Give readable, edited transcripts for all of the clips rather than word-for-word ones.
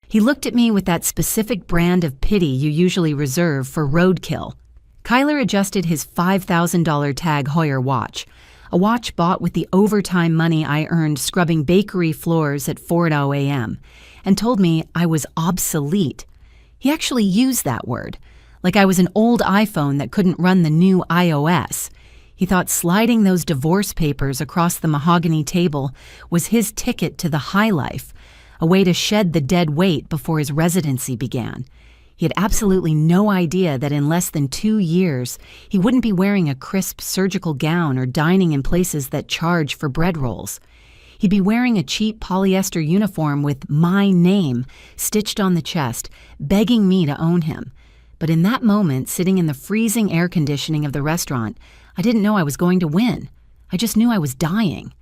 He looked at me with that specific brand of pity you usually reserve for roadkill. Kyler adjusted his $5,000 Tag Heuer watch, a watch bought with the overtime money I earned scrubbing bakery floors at 4:00 a.m., and told me I was obsolete. He actually used that word, like I was an old iPhone that couldn't run the new iOS. He thought sliding those divorce papers across the mahogany table was his ticket to the high life, a way to shed the dead weight before his residency began. He had absolutely no idea that in less than 2 years, he wouldn't be wearing a crisp surgical gown or dining in places that charge for bread rolls. He'd be wearing a cheap polyester uniform with my name stitched on the chest, begging me to own him. But in that moment, sitting in the freezing air conditioning of the restaurant, I didn't know I was going to win. I just knew I was dying.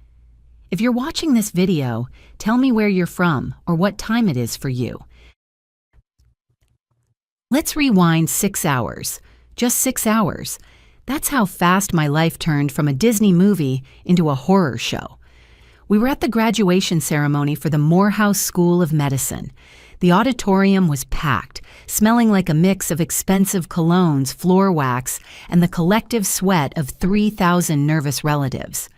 If you're watching this video, tell me where you're from or what time it is for you. Let's rewind 6 hours. Just 6 hours. That's how fast my life turned from a Disney movie into a horror show. We were at the graduation ceremony for the Morehouse School of Medicine. The auditorium was packed, smelling like a mix of expensive colognes, floor wax, and the collective sweat of 3,000 nervous relatives.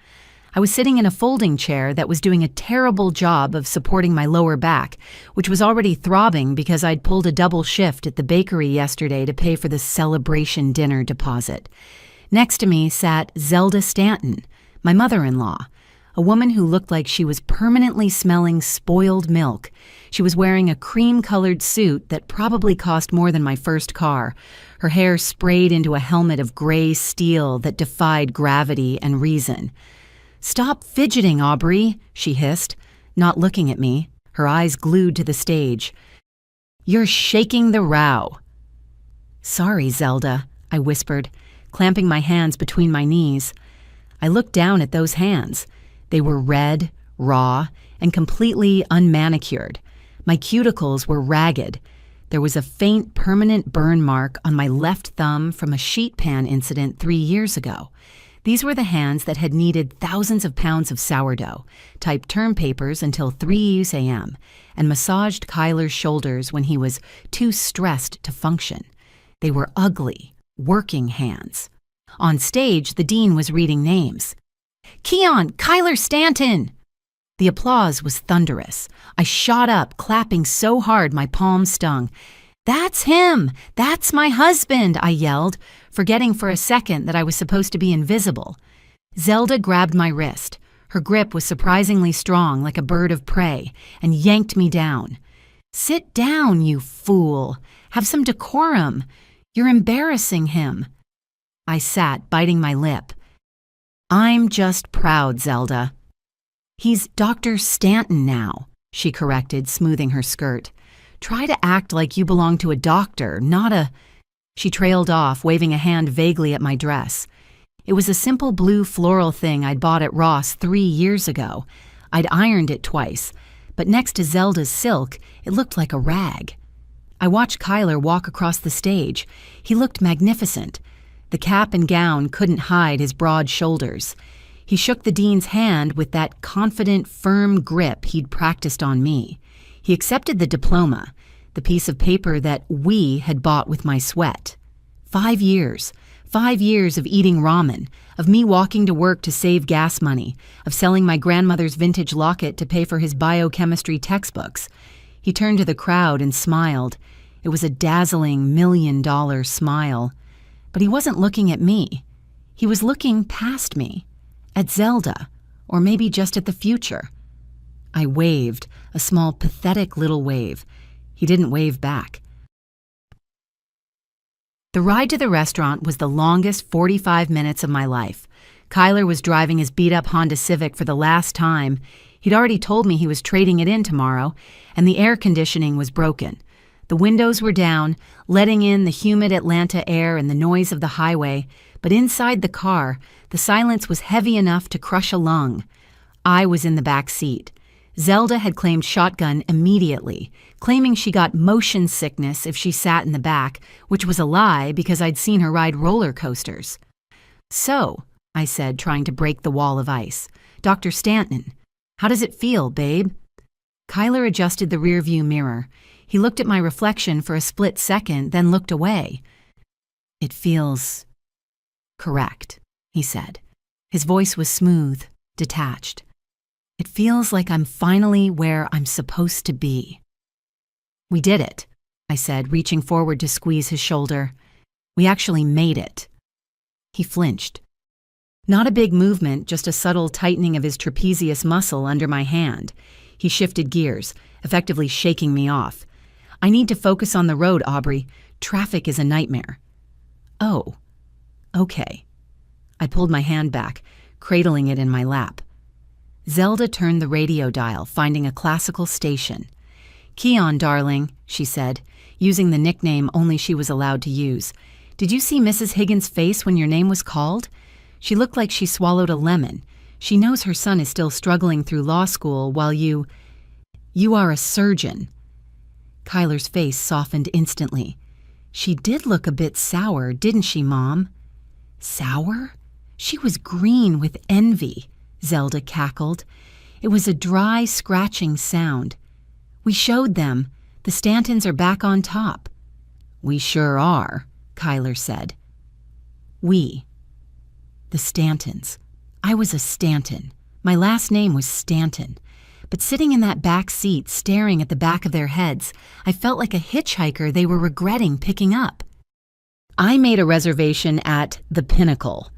I was sitting in a folding chair that was doing a terrible job of supporting my lower back, which was already throbbing because I'd pulled a double shift at the bakery yesterday to pay for the celebration dinner deposit. Next to me sat Zelda Stanton, my mother-in-law, a woman who looked like she was permanently smelling spoiled milk. She was wearing a cream-colored suit that probably cost more than my first car, her hair sprayed into a helmet of gray steel that defied gravity and reason. "Stop fidgeting, Aubrey," she hissed, not looking at me, her eyes glued to the stage. "You're shaking the row." "Sorry, Zelda," I whispered, clamping my hands between my knees. I looked down at those hands. They were red, raw, and completely unmanicured. My cuticles were ragged. There was a faint, permanent burn mark on my left thumb from a sheet pan incident 3 years ago. These were the hands that had kneaded thousands of pounds of sourdough, typed term papers until 3 a.m., and massaged Kyler's shoulders when he was too stressed to function. They were ugly, working hands. On stage, the dean was reading names. "Keon, Kyler Stanton!" The applause was thunderous. I shot up, clapping so hard my palms stung. "That's him! That's my husband!" I yelled, forgetting for a second that I was supposed to be invisible. Zelda grabbed my wrist. Her grip was surprisingly strong, like a bird of prey, and yanked me down. "Sit down, you fool! Have some decorum! You're embarrassing him!" I sat, biting my lip. "I'm just proud, Zelda." "He's Dr. Stanton now," she corrected, smoothing her skirt. "Try to act like you belong to a doctor, not a—" She trailed off, waving a hand vaguely at my dress. It was a simple blue floral thing I'd bought at Ross 3 years ago. I'd ironed it twice, but next to Zelda's silk, it looked like a rag. I watched Kyler walk across the stage. He looked magnificent. The cap and gown couldn't hide his broad shoulders. He shook the dean's hand with that confident, firm grip he'd practiced on me. He accepted the diploma, the piece of paper that we had bought with my sweat. 5 years. 5 years of eating ramen, of me walking to work to save gas money, of selling my grandmother's vintage locket to pay for his biochemistry textbooks. He turned to the crowd and smiled. It was a dazzling $1 million smile. But he wasn't looking at me. He was looking past me, at Zelda, or maybe just at the future. I waved, a small, pathetic little wave. He didn't wave back. The ride to the restaurant was the longest 45 minutes of my life. Kyler was driving his beat-up Honda Civic for the last time. He'd already told me he was trading it in tomorrow, and the air conditioning was broken. The windows were down, letting in the humid Atlanta air and the noise of the highway, but inside the car, the silence was heavy enough to crush a lung. I was in the back seat. Zelda had claimed shotgun immediately, claiming she got motion sickness if she sat in the back, which was a lie because I'd seen her ride roller coasters. "So," I said, trying to break the wall of ice, "Dr. Stanton, how does it feel, babe?" Kyler adjusted the rearview mirror. He looked at my reflection for a split second, then looked away. "It feels correct," he said. His voice was smooth, detached. "It feels like I'm finally where I'm supposed to be." "We did it," I said, reaching forward to squeeze his shoulder. "We actually made it." He flinched. Not a big movement, just a subtle tightening of his trapezius muscle under my hand. He shifted gears, effectively shaking me off. "I need to focus on the road, Aubrey. Traffic is a nightmare." "Oh, okay." I pulled my hand back, cradling it in my lap. Zelda turned the radio dial, finding a classical station. "Key on, darling," she said, using the nickname only she was allowed to use. "Did you see Mrs. Higgins' face when your name was called? She looked like she swallowed a lemon. She knows her son is still struggling through law school while you are a surgeon." Kyler's face softened instantly. "She did look a bit sour, didn't she, Mom?" "Sour?" She was green with envy, Zelda cackled. It was a dry, scratching sound. "We showed them. The Stantons are back on top." "We sure are," Kyler said. "We." The Stantons. I was a Stanton. My last name was Stanton. But sitting in that back seat, staring at the back of their heads, I felt like a hitchhiker they were regretting picking up. "I made a reservation at the Pinnacle,"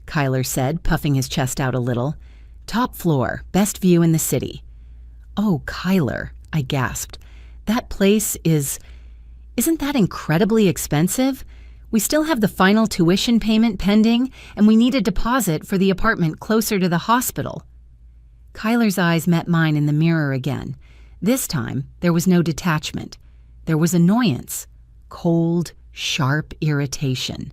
Kyler said, puffing his chest out a little. "Top floor, best view in the city." "Oh, Kyler," I gasped. "That place isn't that incredibly expensive? We still have the final tuition payment pending, and we need a deposit for the apartment closer to the hospital." Kyler's eyes met mine in the mirror again. This time, there was no detachment. There was annoyance, cold, sharp irritation.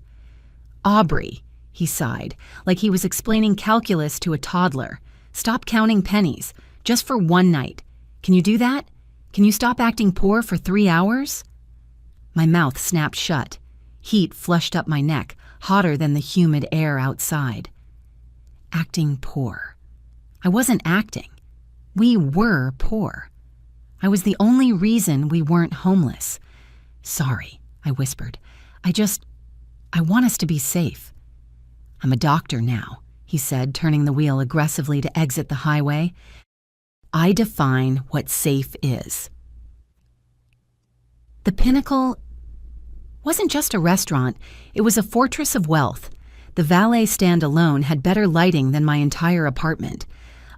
"Aubrey," he sighed, like he was explaining calculus to a toddler. "Stop counting pennies, just for one night. Can you do that? Can you stop acting poor for 3 hours?" My mouth snapped shut. Heat flushed up my neck, hotter than the humid air outside. Acting poor. I wasn't acting. We were poor. I was the only reason we weren't homeless. "Sorry," I whispered. I want us to be safe." "I'm a doctor now," he said, turning the wheel aggressively to exit the highway. "I define what safe is." The Pinnacle wasn't just a restaurant, it was a fortress of wealth. The valet stand alone had better lighting than my entire apartment.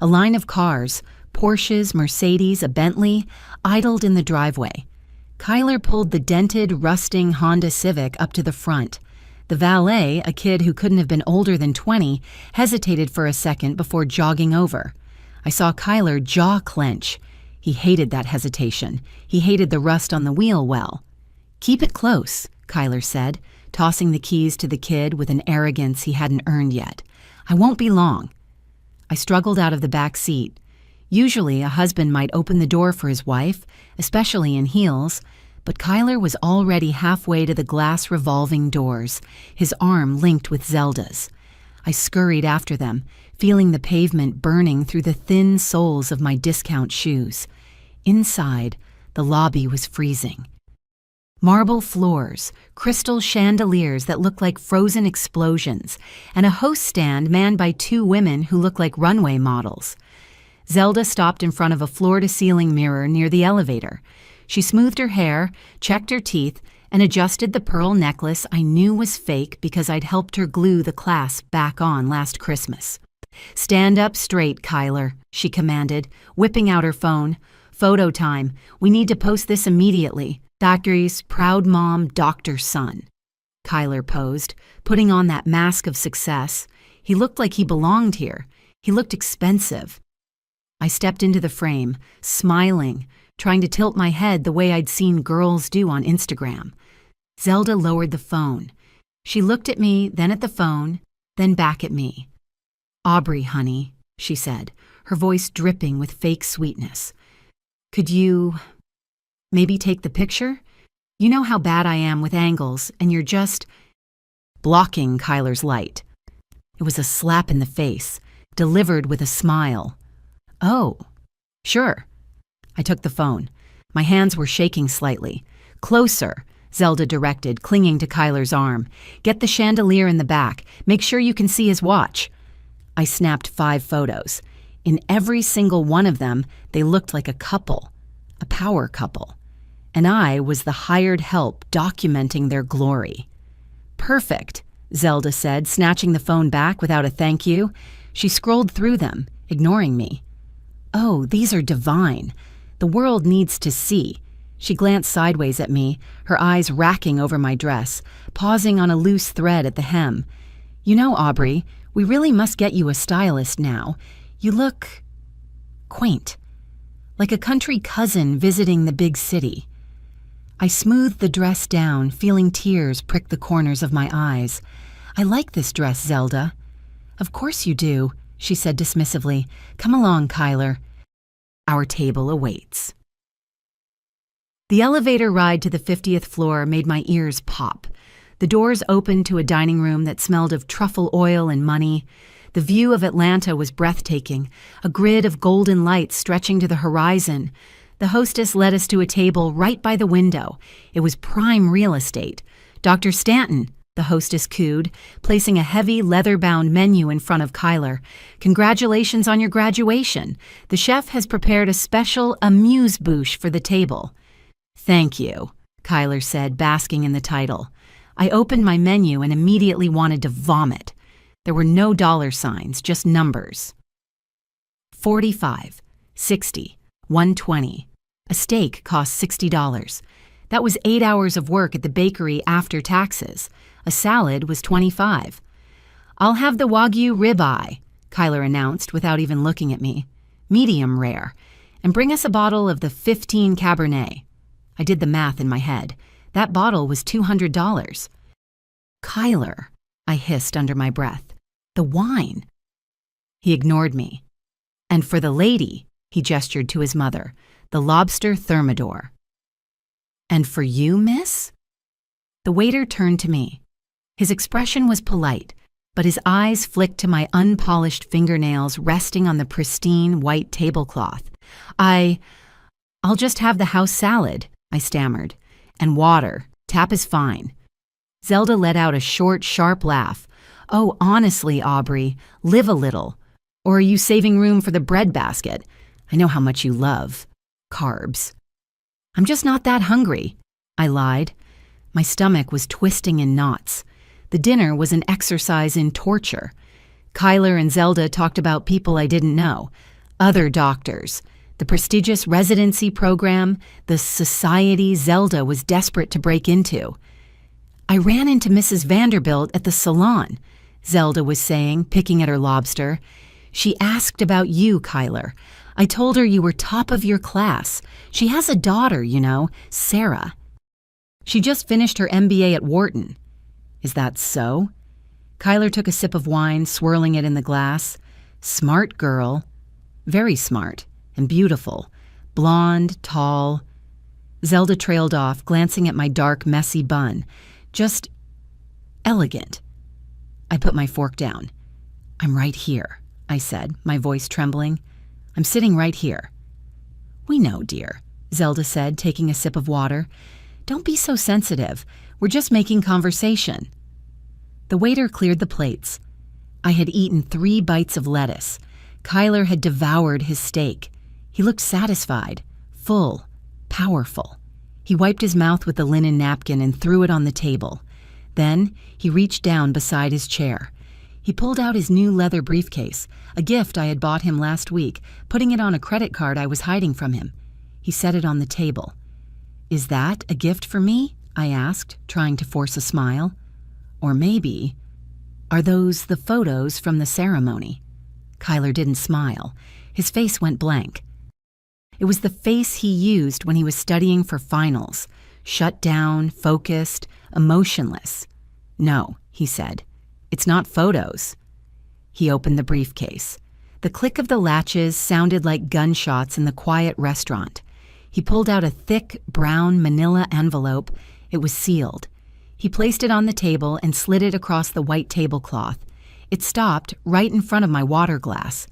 A line of cars, Porsches, Mercedes, a Bentley, idled in the driveway. Kyler pulled the dented, rusting Honda Civic up to the front. The valet, a kid who couldn't have been older than 20, hesitated for a second before jogging over. I saw Kyler jaw clench. He hated that hesitation. He hated the rust on the wheel well. "Keep it close," Kyler said, tossing the keys to the kid with an arrogance he hadn't earned yet. "I won't be long." I struggled out of the back seat. Usually, a husband might open the door for his wife, especially in heels, but Kyler was already halfway to the glass revolving doors, his arm linked with Zelda's. I scurried after them, feeling the pavement burning through the thin soles of my discount shoes. Inside, the lobby was freezing. Marble floors, crystal chandeliers that looked like frozen explosions, and a host stand manned by 2 women who looked like runway models. Zelda stopped in front of a floor-to-ceiling mirror near the elevator. She smoothed her hair, checked her teeth, and adjusted the pearl necklace I knew was fake because I'd helped her glue the clasp back on last Christmas. "Stand up straight, Kyler," she commanded, whipping out her phone. "Photo time. We need to post this immediately. Thackeray's proud mom, doctor son." Kyler posed, putting on that mask of success. He looked like he belonged here. He looked expensive. I stepped into the frame, smiling, trying to tilt my head the way I'd seen girls do on Instagram. Zelda lowered the phone. She looked at me, then at the phone, then back at me. "Aubrey, honey," she said, her voice dripping with fake sweetness. "Could you maybe take the picture? You know how bad I am with angles, and you're just blocking Kyler's light." It was a slap in the face, delivered with a smile. "Oh, sure." I took the phone. My hands were shaking slightly. "Closer," Zelda directed, clinging to Kyler's arm. "Get the chandelier in the back. Make sure you can see his watch." I snapped 5 photos. In every single one of them, they looked like a couple, a power couple. And I was the hired help documenting their glory. "Perfect," Zelda said, snatching the phone back without a thank you. She scrolled through them, ignoring me. "Oh, these are divine. The world needs to see." She glanced sideways at me, her eyes racking over my dress, pausing on a loose thread at the hem. "You know, Aubrey, we really must get you a stylist now. You look quaint, like a country cousin visiting the big city." I smoothed the dress down, feeling tears prick the corners of my eyes. "I like this dress, Zelda." "Of course you do," she said dismissively. "Come along, Kyler. Our table awaits." The elevator ride to the 50th floor made my ears pop. The doors opened to a dining room that smelled of truffle oil and money. The view of Atlanta was breathtaking, a grid of golden lights stretching to the horizon. The hostess led us to a table right by the window. It was prime real estate. "Dr. Stanton," the hostess cooed, placing a heavy leather-bound menu in front of Kyler. "Congratulations on your graduation. The chef has prepared a special amuse-bouche for the table." "Thank you," Kyler said, basking in the title. I opened my menu and immediately wanted to vomit. There were no dollar signs, just numbers. 45, 60, 120. A steak cost $60. That was 8 hours of work at the bakery after taxes. A salad was $25. "I'll have the Wagyu ribeye," Kyler announced without even looking at me. "Medium rare. And bring us a bottle of the 15 Cabernet." I did the math in my head. That bottle was $200. "Kyler," I hissed under my breath. "The wine." He ignored me. "And for the lady," he gestured to his mother, "the lobster thermidor." "And for you, miss?" The waiter turned to me. His expression was polite, but his eyes flicked to my unpolished fingernails resting on the pristine white tablecloth. I'll just have the house salad," I stammered. "And water. Tap is fine." Zelda let out a short, sharp laugh. "Oh, honestly, Aubrey, live a little. Or are you saving room for the bread basket? I know how much you love carbs." "I'm just not that hungry," I lied. My stomach was twisting in knots. The dinner was an exercise in torture. Kyler and Zelda talked about people I didn't know, other doctors, the prestigious residency program, the society Zelda was desperate to break into. "I ran into Mrs. Vanderbilt at the salon," Zelda was saying, picking at her lobster. "She asked about you, Kyler. I told her you were top of your class. She has a daughter, you know, Sarah. She just finished her MBA at Wharton." "Is that so?" Kyler took a sip of wine, swirling it in the glass. "Smart girl. Very smart. And beautiful. Blonde, tall." Zelda trailed off, glancing at my dark, messy bun. "Just elegant." I put my fork down. "I'm right here," I said, my voice trembling. "I'm sitting right here." "We know, dear," Zelda said, taking a sip of water. "Don't be so sensitive. We're just making conversation." The waiter cleared the plates. I had eaten 3 bites of lettuce. Kyler had devoured his steak. He looked satisfied, full, powerful. He wiped his mouth with the linen napkin and threw it on the table. Then he reached down beside his chair. He pulled out his new leather briefcase, a gift I had bought him last week, putting it on a credit card I was hiding from him. He set it on the table. "Is that a gift for me?" I asked, trying to force a smile. "Or maybe, are those the photos from the ceremony?" Kyler didn't smile. His face went blank. It was the face he used when he was studying for finals. Shut down, focused, emotionless. "No," he said. "It's not photos." He opened the briefcase. The click of the latches sounded like gunshots in the quiet restaurant. He pulled out a thick, brown manila envelope. It was sealed. He placed it on the table and slid it across the white tablecloth. It stopped right in front of my water glass.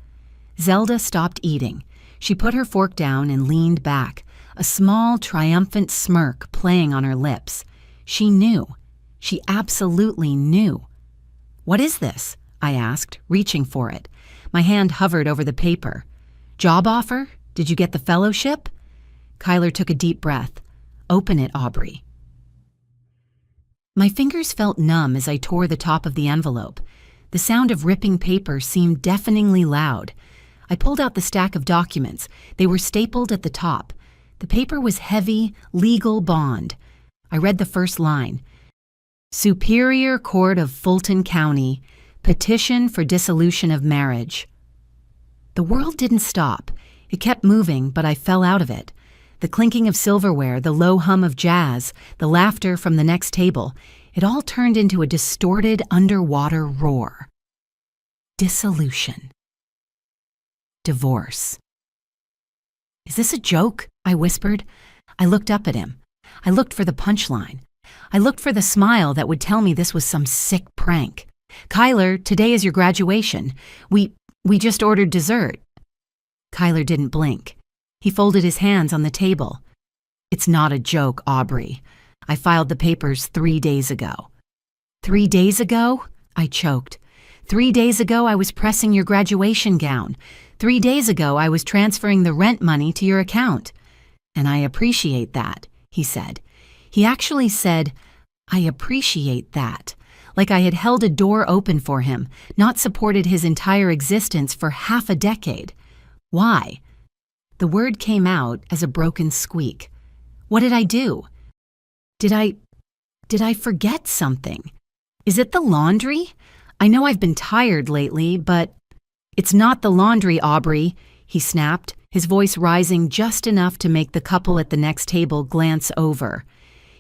Zelda stopped eating. She put her fork down and leaned back, a small, triumphant smirk playing on her lips. She knew. She absolutely knew. "What is this?" I asked, reaching for it. My hand hovered over the paper. "Job offer? Did you get the fellowship?" Kyler took a deep breath. "Open it, Aubrey." My fingers felt numb as I tore the top of the envelope. The sound of ripping paper seemed deafeningly loud. I pulled out the stack of documents. They were stapled at the top. The paper was heavy, legal bond. I read the first line. "Superior Court of Fulton County, petition for dissolution of marriage." The world didn't stop. It kept moving, but I fell out of it. The clinking of silverware, the low hum of jazz, the laughter from the next table, it all turned into a distorted underwater roar. Dissolution. Divorce. "Is this a joke?" I whispered. I looked up at him. I looked for the punchline. I looked for the smile that would tell me this was some sick prank. "Kyler, today is your graduation. We just ordered dessert." Kyler didn't blink. He folded his hands on the table. "It's not a joke, Aubrey. I filed the papers 3 days ago." 3 days ago? I choked. 3 days ago I was pressing your graduation gown. 3 days ago I was transferring the rent money to your account. "And I appreciate that," he said. He actually said, "I appreciate that," like I had held a door open for him, not supported his entire existence for half a decade. Why? The word came out as a broken squeak. What did I do? Did I forget something? Is it the laundry? I know I've been tired lately, but "It's not the laundry, Aubrey," he snapped, his voice rising just enough to make the couple at the next table glance over.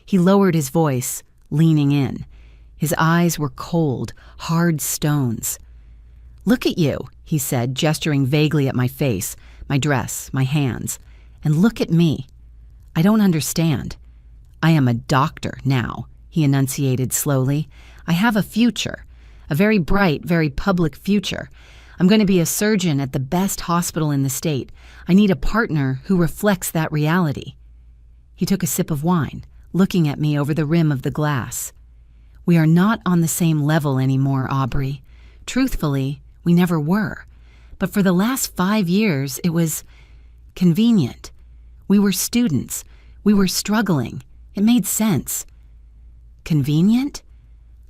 He lowered his voice, leaning in. His eyes were cold, hard stones. "Look at you," he said, gesturing vaguely at my face, my dress, my hands. "And look at me. I don't understand. I am a doctor now," he enunciated slowly. "I have a future, a very bright, very public future. I'm going to be a surgeon at the best hospital in the state. I need a partner who reflects that reality." He took a sip of wine, looking at me over the rim of the glass. "We are not on the same level anymore, Aubrey. Truthfully, we never were. But for the last 5 years, it was convenient. We were students. We were struggling. It made sense." Convenient?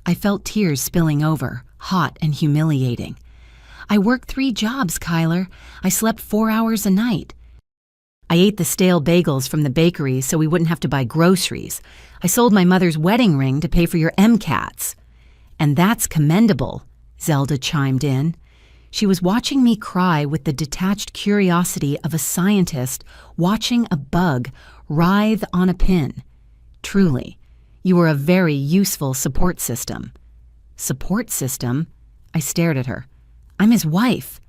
I felt tears spilling over, hot and humiliating. "I worked 3 jobs, Kyler. I slept 4 hours a night. I ate the stale bagels from the bakery so we wouldn't have to buy groceries. I sold my mother's wedding ring to pay for your MCATs." "And that's commendable," Zelda chimed in. She was watching me cry with the detached curiosity of a scientist watching a bug writhe on a pin. "Truly, you were a very useful support system." "Support system?" I stared at her. "I'm his wife."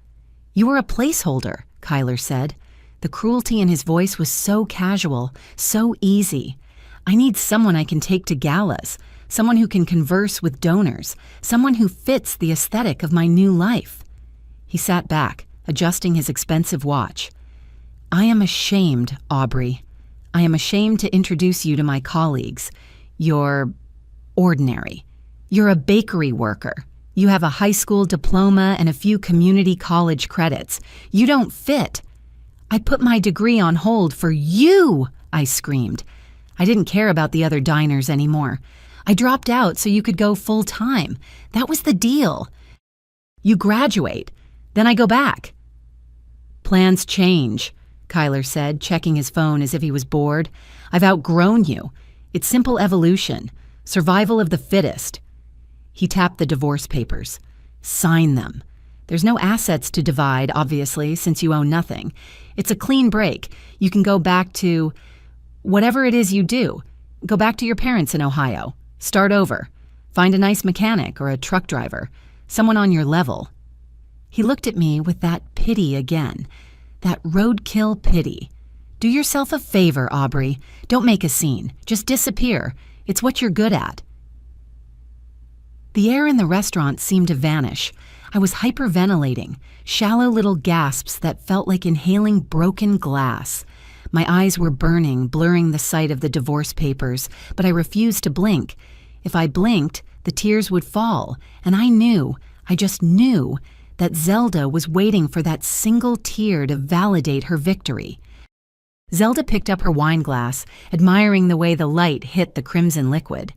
"You were a placeholder," Kyler said. The cruelty in his voice was so casual, so easy. "I need someone I can take to galas, someone who can converse with donors, someone who fits the aesthetic of my new life." He sat back, adjusting his expensive watch. "I am ashamed, Aubrey. I am ashamed to introduce you to my colleagues. You're ordinary. You're a bakery worker. You have a high school diploma and a few community college credits. You don't fit." "I put my degree on hold for you," I screamed. I didn't care about the other diners anymore. I dropped out so you could go full time. That was the deal. You graduate, then I go back. "Plans change," Kyler said, checking his phone as if he was bored. "I've outgrown you. It's simple evolution, survival of the fittest." He tapped the divorce papers. "Sign them. There's no assets to divide, obviously, since you own nothing. It's a clean break. You can go back to whatever it is you do. Go back to your parents in Ohio. Start over. Find a nice mechanic or a truck driver, someone on your level." He looked at me with that pity again, that roadkill pity. "Do yourself a favor, Aubrey. Don't make a scene. Just disappear. It's what you're good at." The air in the restaurant seemed to vanish. I was hyperventilating, shallow little gasps that felt like inhaling broken glass. My eyes were burning, blurring the sight of the divorce papers, but I refused to blink. If I blinked, the tears would fall, and I just knew, that Zelda was waiting for that single tear to validate her victory. Zelda picked up her wine glass, admiring the way the light hit the crimson liquid.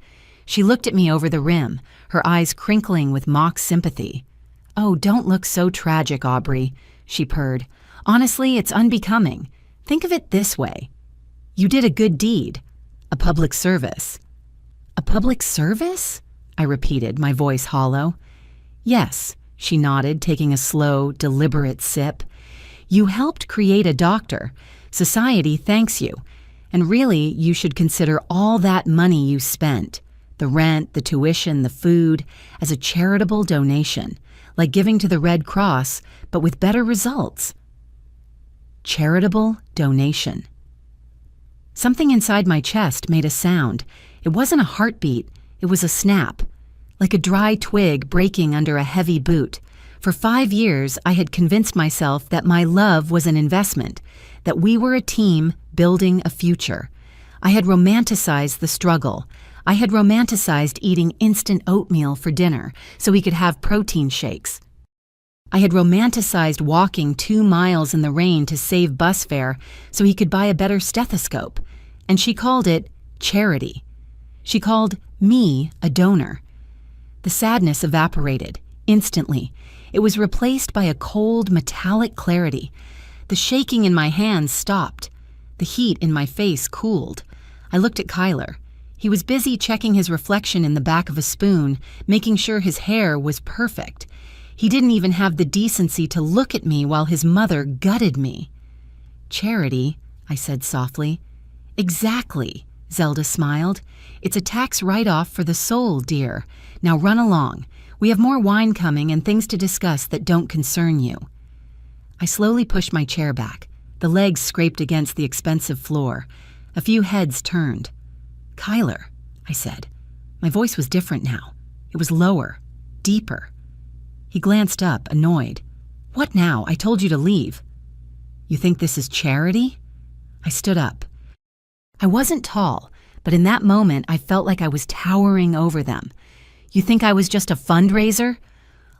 She looked at me over the rim, her eyes crinkling with mock sympathy. "Oh, don't look so tragic, Aubrey," she purred. "Honestly, it's unbecoming. Think of it this way. You did a good deed, a public service." "A public service?" I repeated, my voice hollow. "Yes," she nodded, taking a slow, deliberate sip. "You helped create a doctor. Society thanks you. And really, you should consider all that money you spent, the rent, the tuition, the food, as a charitable donation, like giving to the Red Cross, but with better results." Charitable donation. Something inside my chest made a sound. It wasn't a heartbeat, it was a snap, like a dry twig breaking under a heavy boot. For 5 years, I had convinced myself that my love was an investment, that we were a team building a future. I had romanticized the struggle. I had romanticized eating instant oatmeal for dinner so we could have protein shakes. I had romanticized walking 2 miles in the rain to save bus fare so he could buy a better stethoscope. And she called it charity. She called me a donor. The sadness evaporated, instantly. It was replaced by a cold, metallic clarity. The shaking in my hands stopped. The heat in my face cooled. I looked at Kyler. He was busy checking his reflection in the back of a spoon, making sure his hair was perfect. He didn't even have the decency to look at me while his mother gutted me. "Charity," I said softly. "Exactly," Zelda smiled. "It's a tax write-off for the soul, dear. Now run along. We have more wine coming and things to discuss that don't concern you." I slowly pushed my chair back. The legs scraped against the expensive floor. A few heads turned. "Kyler," I said. My voice was different now. It was lower, deeper. He glanced up, annoyed. "What now? I told you to leave." "You think this is charity?" I stood up. I wasn't tall, but in that moment I felt like I was towering over them. "You think I was just a fundraiser?"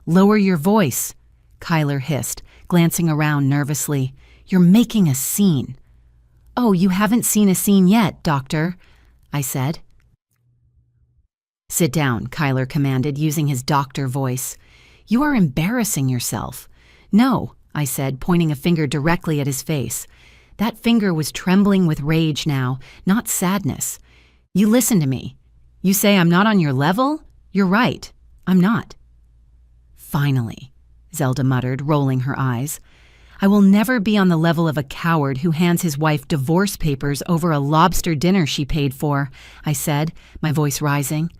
"Lower your voice," Kyler hissed, glancing around nervously. "You're making a scene." "Oh, you haven't seen a scene yet, Doctor," I said. "Sit down," Kyler commanded, using his doctor voice. "You are embarrassing yourself." "No," I said, pointing a finger directly at his face. That finger was trembling with rage now, not sadness. "You listen to me. You say I'm not on your level? You're right. I'm not." "Finally," Zelda muttered, rolling her eyes. "I will never be on the level of a coward who hands his wife divorce papers over a lobster dinner she paid for," I said, my voice rising.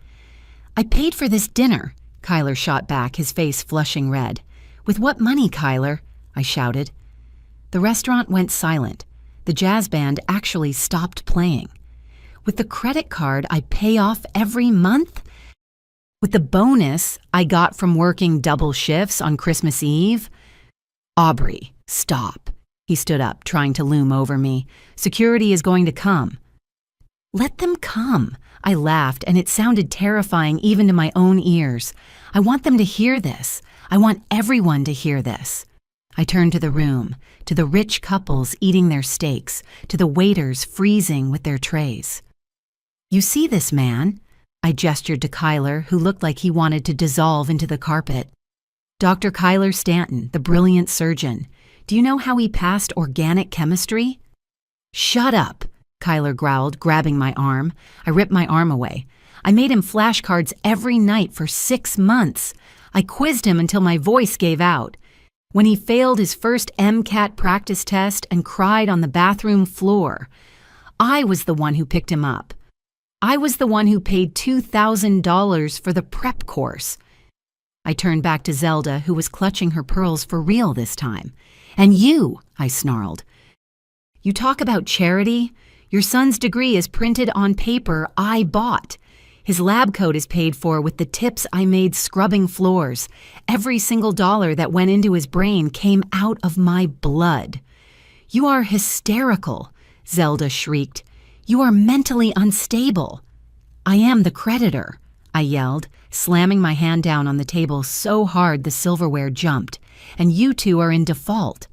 "I paid for this dinner," Kyler shot back, his face flushing red. "With what money, Kyler?" I shouted. The restaurant went silent. The jazz band actually stopped playing. "With the credit card I pay off every month? With the bonus I got from working double shifts on Christmas Eve?" "Aubrey, stop." He stood up, trying to loom over me. "Security is going to come." "Let them come." I laughed, and it sounded terrifying even to my own ears. "I want them to hear this. I want everyone to hear this." I turned to the room, to the rich couples eating their steaks, to the waiters freezing with their trays. "You see this man?" I gestured to Kyler, who looked like he wanted to dissolve into the carpet. "Dr. Kyler Stanton, the brilliant surgeon. Do you know how he passed organic chemistry?" "Shut up," Kyler growled, grabbing my arm. I ripped my arm away. "I made him flashcards every night for 6 months. I quizzed him until my voice gave out. When he failed his first MCAT practice test and cried on the bathroom floor, I was the one who picked him up. I was the one who paid $2,000 for the prep course." I turned back to Zelda, who was clutching her pearls for real this time. "And you," I snarled. "You talk about charity? Your son's degree is printed on paper I bought. His lab coat is paid for with the tips I made scrubbing floors. Every single dollar that went into his brain came out of my blood. You are hysterical," Zelda shrieked. "You are mentally unstable." "I am the creditor," I yelled, slamming my hand down on the table so hard the silverware jumped. "And you two are in default."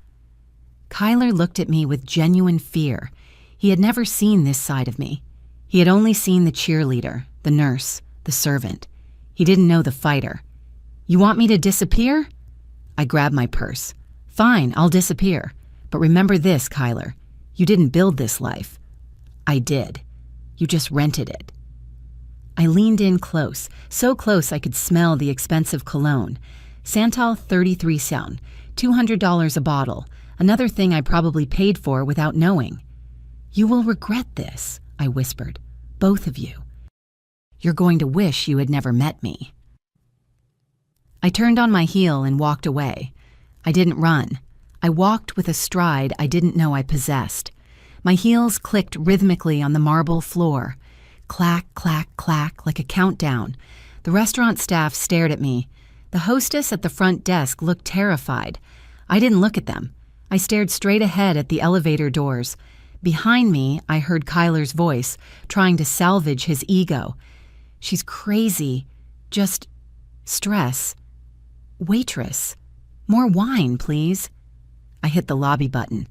Kyler looked at me with genuine fear. He had never seen this side of me. He had only seen the cheerleader, the nurse, the servant. He didn't know the fighter. "You want me to disappear?" I grabbed my purse. "Fine, I'll disappear. But remember this, Kyler. You didn't build this life." "I did. You just rented it." I leaned in close, so close I could smell the expensive cologne. Santal 33 sound, $200 a bottle, another thing I probably paid for without knowing. "You will regret this," I whispered. "Both of you. You're going to wish you had never met me." I turned on my heel and walked away. I didn't run. I walked with a stride I didn't know I possessed. My heels clicked rhythmically on the marble floor. Clack, clack, clack, like a countdown. The restaurant staff stared at me. The hostess at the front desk looked terrified. I didn't look at them. I stared straight ahead at the elevator doors. Behind me, I heard Kyler's voice, trying to salvage his ego. "She's crazy. Just stress. Waitress. More wine, please." I hit the lobby button.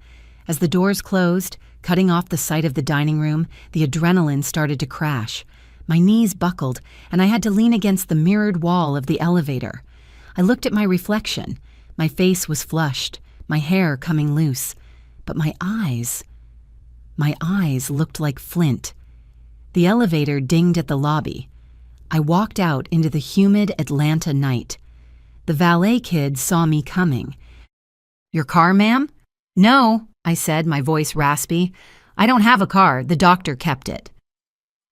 As the doors closed, cutting off the sight of the dining room, the adrenaline started to crash. My knees buckled, and I had to lean against the mirrored wall of the elevator. I looked at my reflection. My face was flushed, my hair coming loose. But my eyes looked like flint. The elevator dinged at the lobby. I walked out into the humid Atlanta night. The valet kid saw me coming. "Your car, ma'am?" "No," I said, my voice raspy. "I don't have a car. The doctor kept it."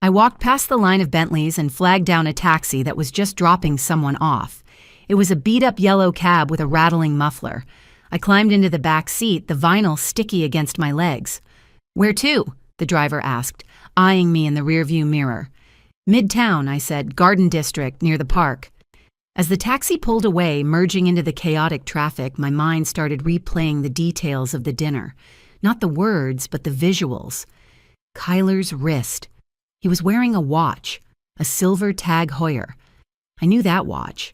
I walked past the line of Bentleys and flagged down a taxi that was just dropping someone off. It was a beat-up yellow cab with a rattling muffler. I climbed into the back seat, the vinyl sticky against my legs. "Where to?" the driver asked, eyeing me in the rearview mirror. "Midtown," I said, "Garden District, near the park." As the taxi pulled away, merging into the chaotic traffic, my mind started replaying the details of the dinner. Not the words, but the visuals. Kyler's wrist. He was wearing a watch, a silver Tag Heuer. I knew that watch.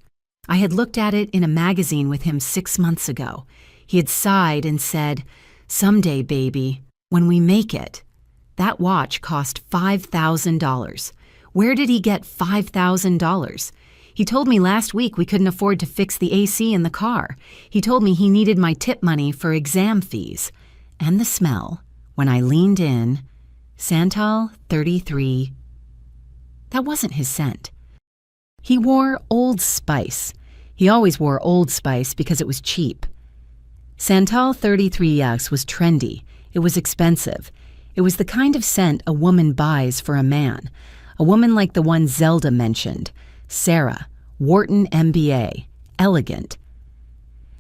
I had looked at it in a magazine with him 6 months ago. He had sighed and said, "Someday, baby, when we make it." That watch cost $5,000. Where did he get $5,000? He told me last week we couldn't afford to fix the AC in the car. He told me he needed my tip money for exam fees. And the smell, when I leaned in, Santal 33. That wasn't his scent. He wore Old Spice. He always wore Old Spice because it was cheap. Santal 33X was trendy. It was expensive. It was the kind of scent a woman buys for a man. A woman like the one Zelda mentioned. Sarah, Wharton MBA, elegant.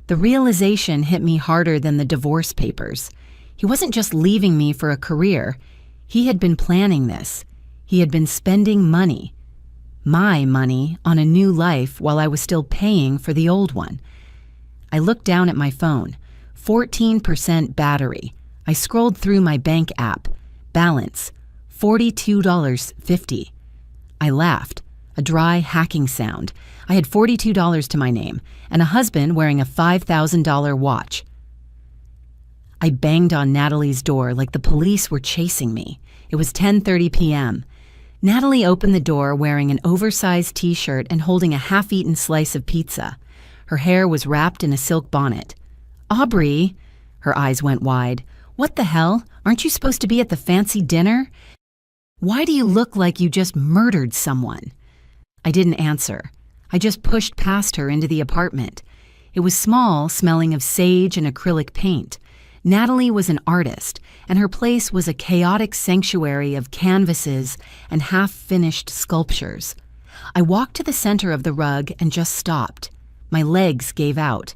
The realization hit me harder than the divorce papers. He wasn't just leaving me for a career. He had been planning this. He had been spending money, my money, on a new life while I was still paying for the old one. I looked down at my phone. 14% battery. I scrolled through my bank app. Balance, $42.50. I laughed. A dry, hacking sound. I had $42 to my name, and a husband wearing a $5,000 watch. I banged on Natalie's door like the police were chasing me. It was 10:30 p.m. Natalie opened the door wearing an oversized t-shirt and holding a half-eaten slice of pizza. Her hair was wrapped in a silk bonnet. "Aubrey," her eyes went wide. "What the hell? Aren't you supposed to be at the fancy dinner? Why do you look like you just murdered someone?" I didn't answer. I just pushed past her into the apartment. It was small, smelling of sage and acrylic paint. Natalie was an artist, and her place was a chaotic sanctuary of canvases and half-finished sculptures. I walked to the center of the rug and just stopped. My legs gave out.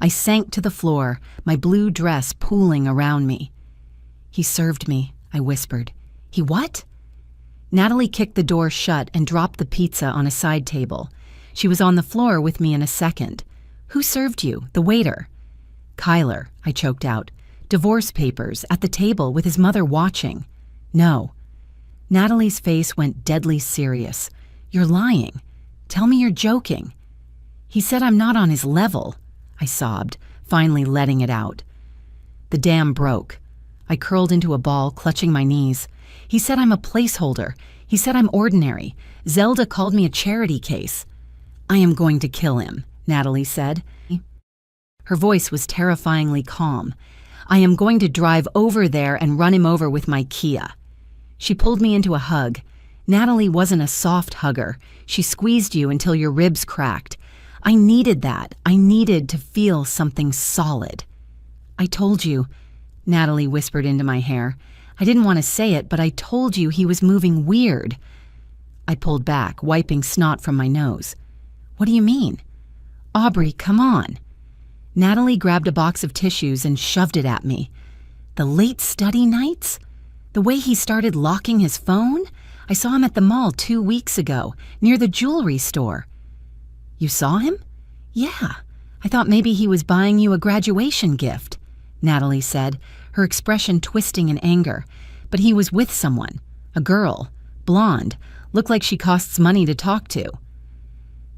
I sank to the floor, my blue dress pooling around me. "He served me," I whispered. "He what?" Natalie kicked the door shut and dropped the pizza on a side table. She was on the floor with me in a second. "Who served you? The waiter?" "Kyler," I choked out. Divorce papers at the table with his mother watching. No. Natalie's face went deadly serious. You're lying. Tell me you're joking. He said I'm not on his level, I sobbed, finally letting it out. The dam broke. I curled into a ball, clutching my knees. He said I'm a placeholder. He said I'm ordinary. Zelda called me a charity case. I am going to kill him, Natalie said. Her voice was terrifyingly calm. I am going to drive over there and run him over with my Kia. She pulled me into a hug. Natalie wasn't a soft hugger. She squeezed you until your ribs cracked. I needed that. I needed to feel something solid. I told you, Natalie whispered into my hair. I didn't want to say it, but I told you he was moving weird. I pulled back, wiping snot from my nose. What do you mean? Aubrey, come on. Natalie grabbed a box of tissues and shoved it at me. The late study nights? The way he started locking his phone? I saw him at the mall 2 weeks ago, near the jewelry store. You saw him? Yeah. I thought maybe he was buying you a graduation gift, Natalie said, her expression twisting in anger. But he was with someone. A girl. Blonde. Looked like she costs money to talk to.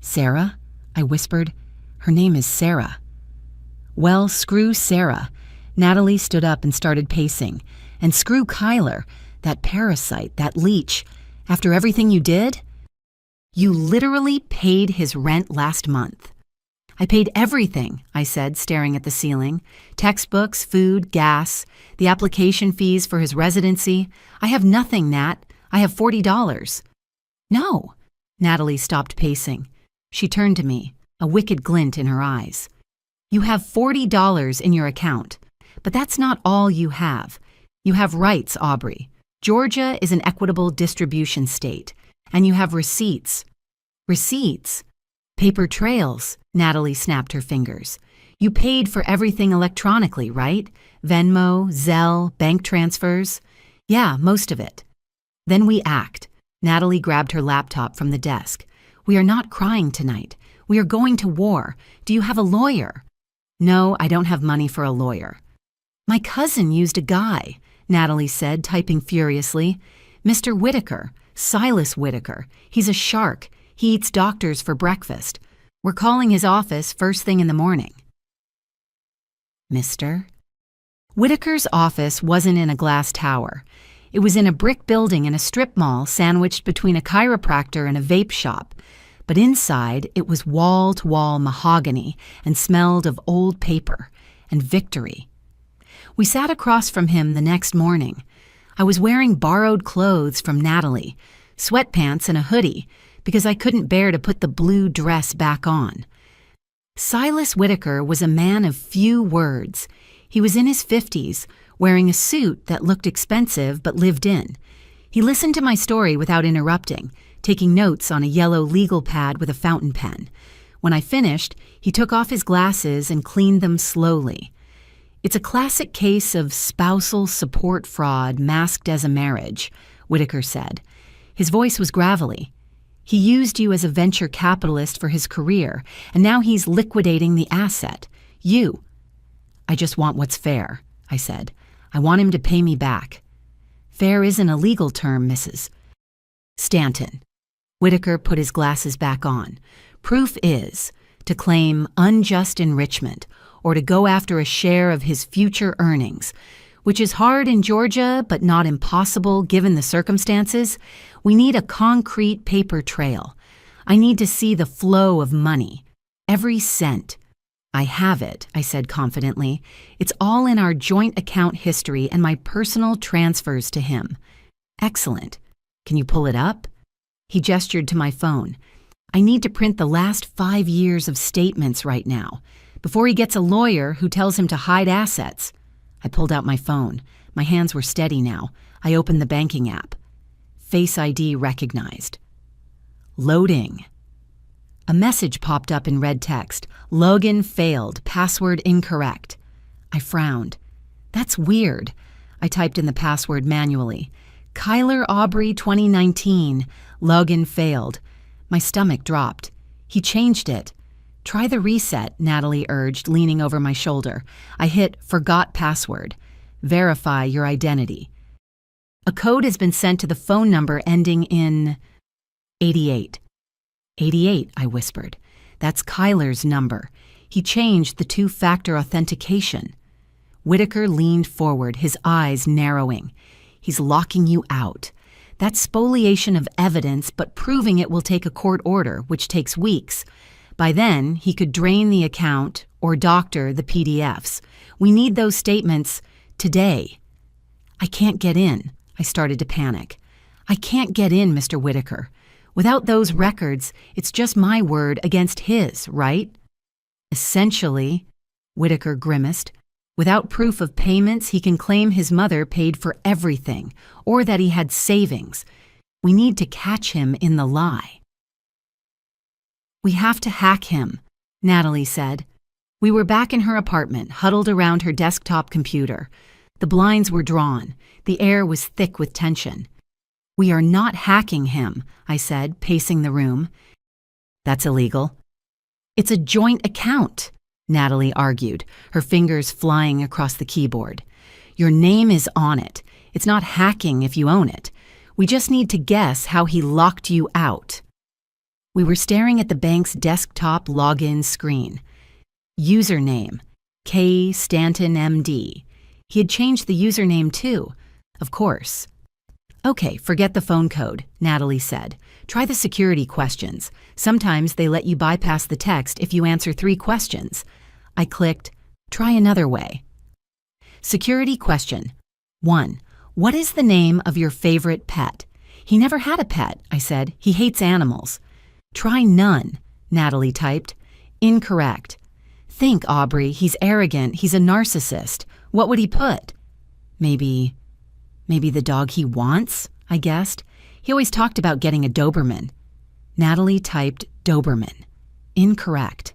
Sarah? I whispered. Her name is Sarah. Well, screw Sarah. Natalie stood up and started pacing. And screw Kyler, that parasite, that leech. After everything you did? You literally paid his rent last month. I paid everything, I said, staring at the ceiling. Textbooks, food, gas, the application fees for his residency. I have nothing, Nat. I have $40. No. Natalie stopped pacing. She turned to me, a wicked glint in her eyes. You have $40 in your account, but that's not all you have. You have rights, Aubrey. Georgia is an equitable distribution state, and you have receipts. Receipts? Paper trails, Natalie snapped her fingers. You paid for everything electronically, right? Venmo, Zelle, bank transfers? Yeah, most of it. Then we act. Natalie grabbed her laptop from the desk. We are not crying tonight. We are going to war. Do you have a lawyer? No, I don't have money for a lawyer. My cousin used a guy, Natalie said, typing furiously. Mr. Whitaker, Silas Whitaker. He's a shark. He eats doctors for breakfast. We're calling his office first thing in the morning. Mr. Whitaker's office wasn't in a glass tower. It was in a brick building in a strip mall sandwiched between a chiropractor and a vape shop. But inside, it was wall-to-wall mahogany and smelled of old paper and victory. We sat across from him the next morning. I was wearing borrowed clothes from Natalie, sweatpants and a hoodie, because I couldn't bear to put the blue dress back on. Silas Whitaker was a man of few words. He was in his 50s, wearing a suit that looked expensive but lived in. He listened to my story without interrupting, taking notes on a yellow legal pad with a fountain pen. When I finished, he took off his glasses and cleaned them slowly. It's a classic case of spousal support fraud masked as a marriage, Whitaker said. His voice was gravelly. He used you as a venture capitalist for his career, and now he's liquidating the asset. You. I just want what's fair, I said. I want him to pay me back. Fair isn't a legal term, Mrs. Stanton. Whitaker put his glasses back on. Proof is to claim unjust enrichment or to go after a share of his future earnings, which is hard in Georgia but not impossible given the circumstances. We need a concrete paper trail. I need to see the flow of money. Every cent. I have it, I said confidently. It's all in our joint account history and my personal transfers to him. Excellent. Can you pull it up? He gestured to my phone. I need to print the last 5 years of statements right now, before he gets a lawyer who tells him to hide assets. I pulled out my phone. My hands were steady now. I opened the banking app. Face ID recognized. Loading. A message popped up in red text. Login failed. Password incorrect. I frowned. That's weird. I typed in the password manually. Kyler Aubrey 2019. Login failed. My stomach dropped. He changed it. Try the reset, Natalie urged, leaning over my shoulder. I hit forgot password. verify your identity. A code has been sent to the phone number ending in 88. 88, I whispered. That's Kyler's number. He changed the two-factor authentication. Whitaker leaned forward, his eyes narrowing. He's locking you out. That's spoliation of evidence, but proving it will take a court order, which takes weeks. By then, he could drain the account or doctor the PDFs. We need those statements today. I can't get in. I started to panic. I can't get in, Mr. Whitaker. Without those records, it's just my word against his, right? Essentially, Whitaker grimaced. Without proof of payments, he can claim his mother paid for everything, or that he had savings. We need to catch him in the lie. We have to hack him, Natalie said. We were back in her apartment, huddled around her desktop computer. The blinds were drawn. The air was thick with tension. We are not hacking him, I said, pacing the room. That's illegal. It's a joint account, Natalie argued, her fingers flying across the keyboard. Your name is on it. It's not hacking if you own it. We just need to guess how he locked you out. We were staring at the bank's desktop login screen. Username, K. Stanton, MD. He had changed the username too, of course. Okay, forget the phone code, Natalie said. Try the security questions. Sometimes they let you bypass the text if you answer 3 questions. I clicked, try another way. Security question. 1. What is the name of your favorite pet? He never had a pet, I said. He hates animals. Try none, Natalie typed. Incorrect. Think, Aubrey, he's arrogant, he's a narcissist. What would he put? Maybe the dog he wants, I guessed. He always talked about getting a Doberman. Natalie typed Doberman. Incorrect.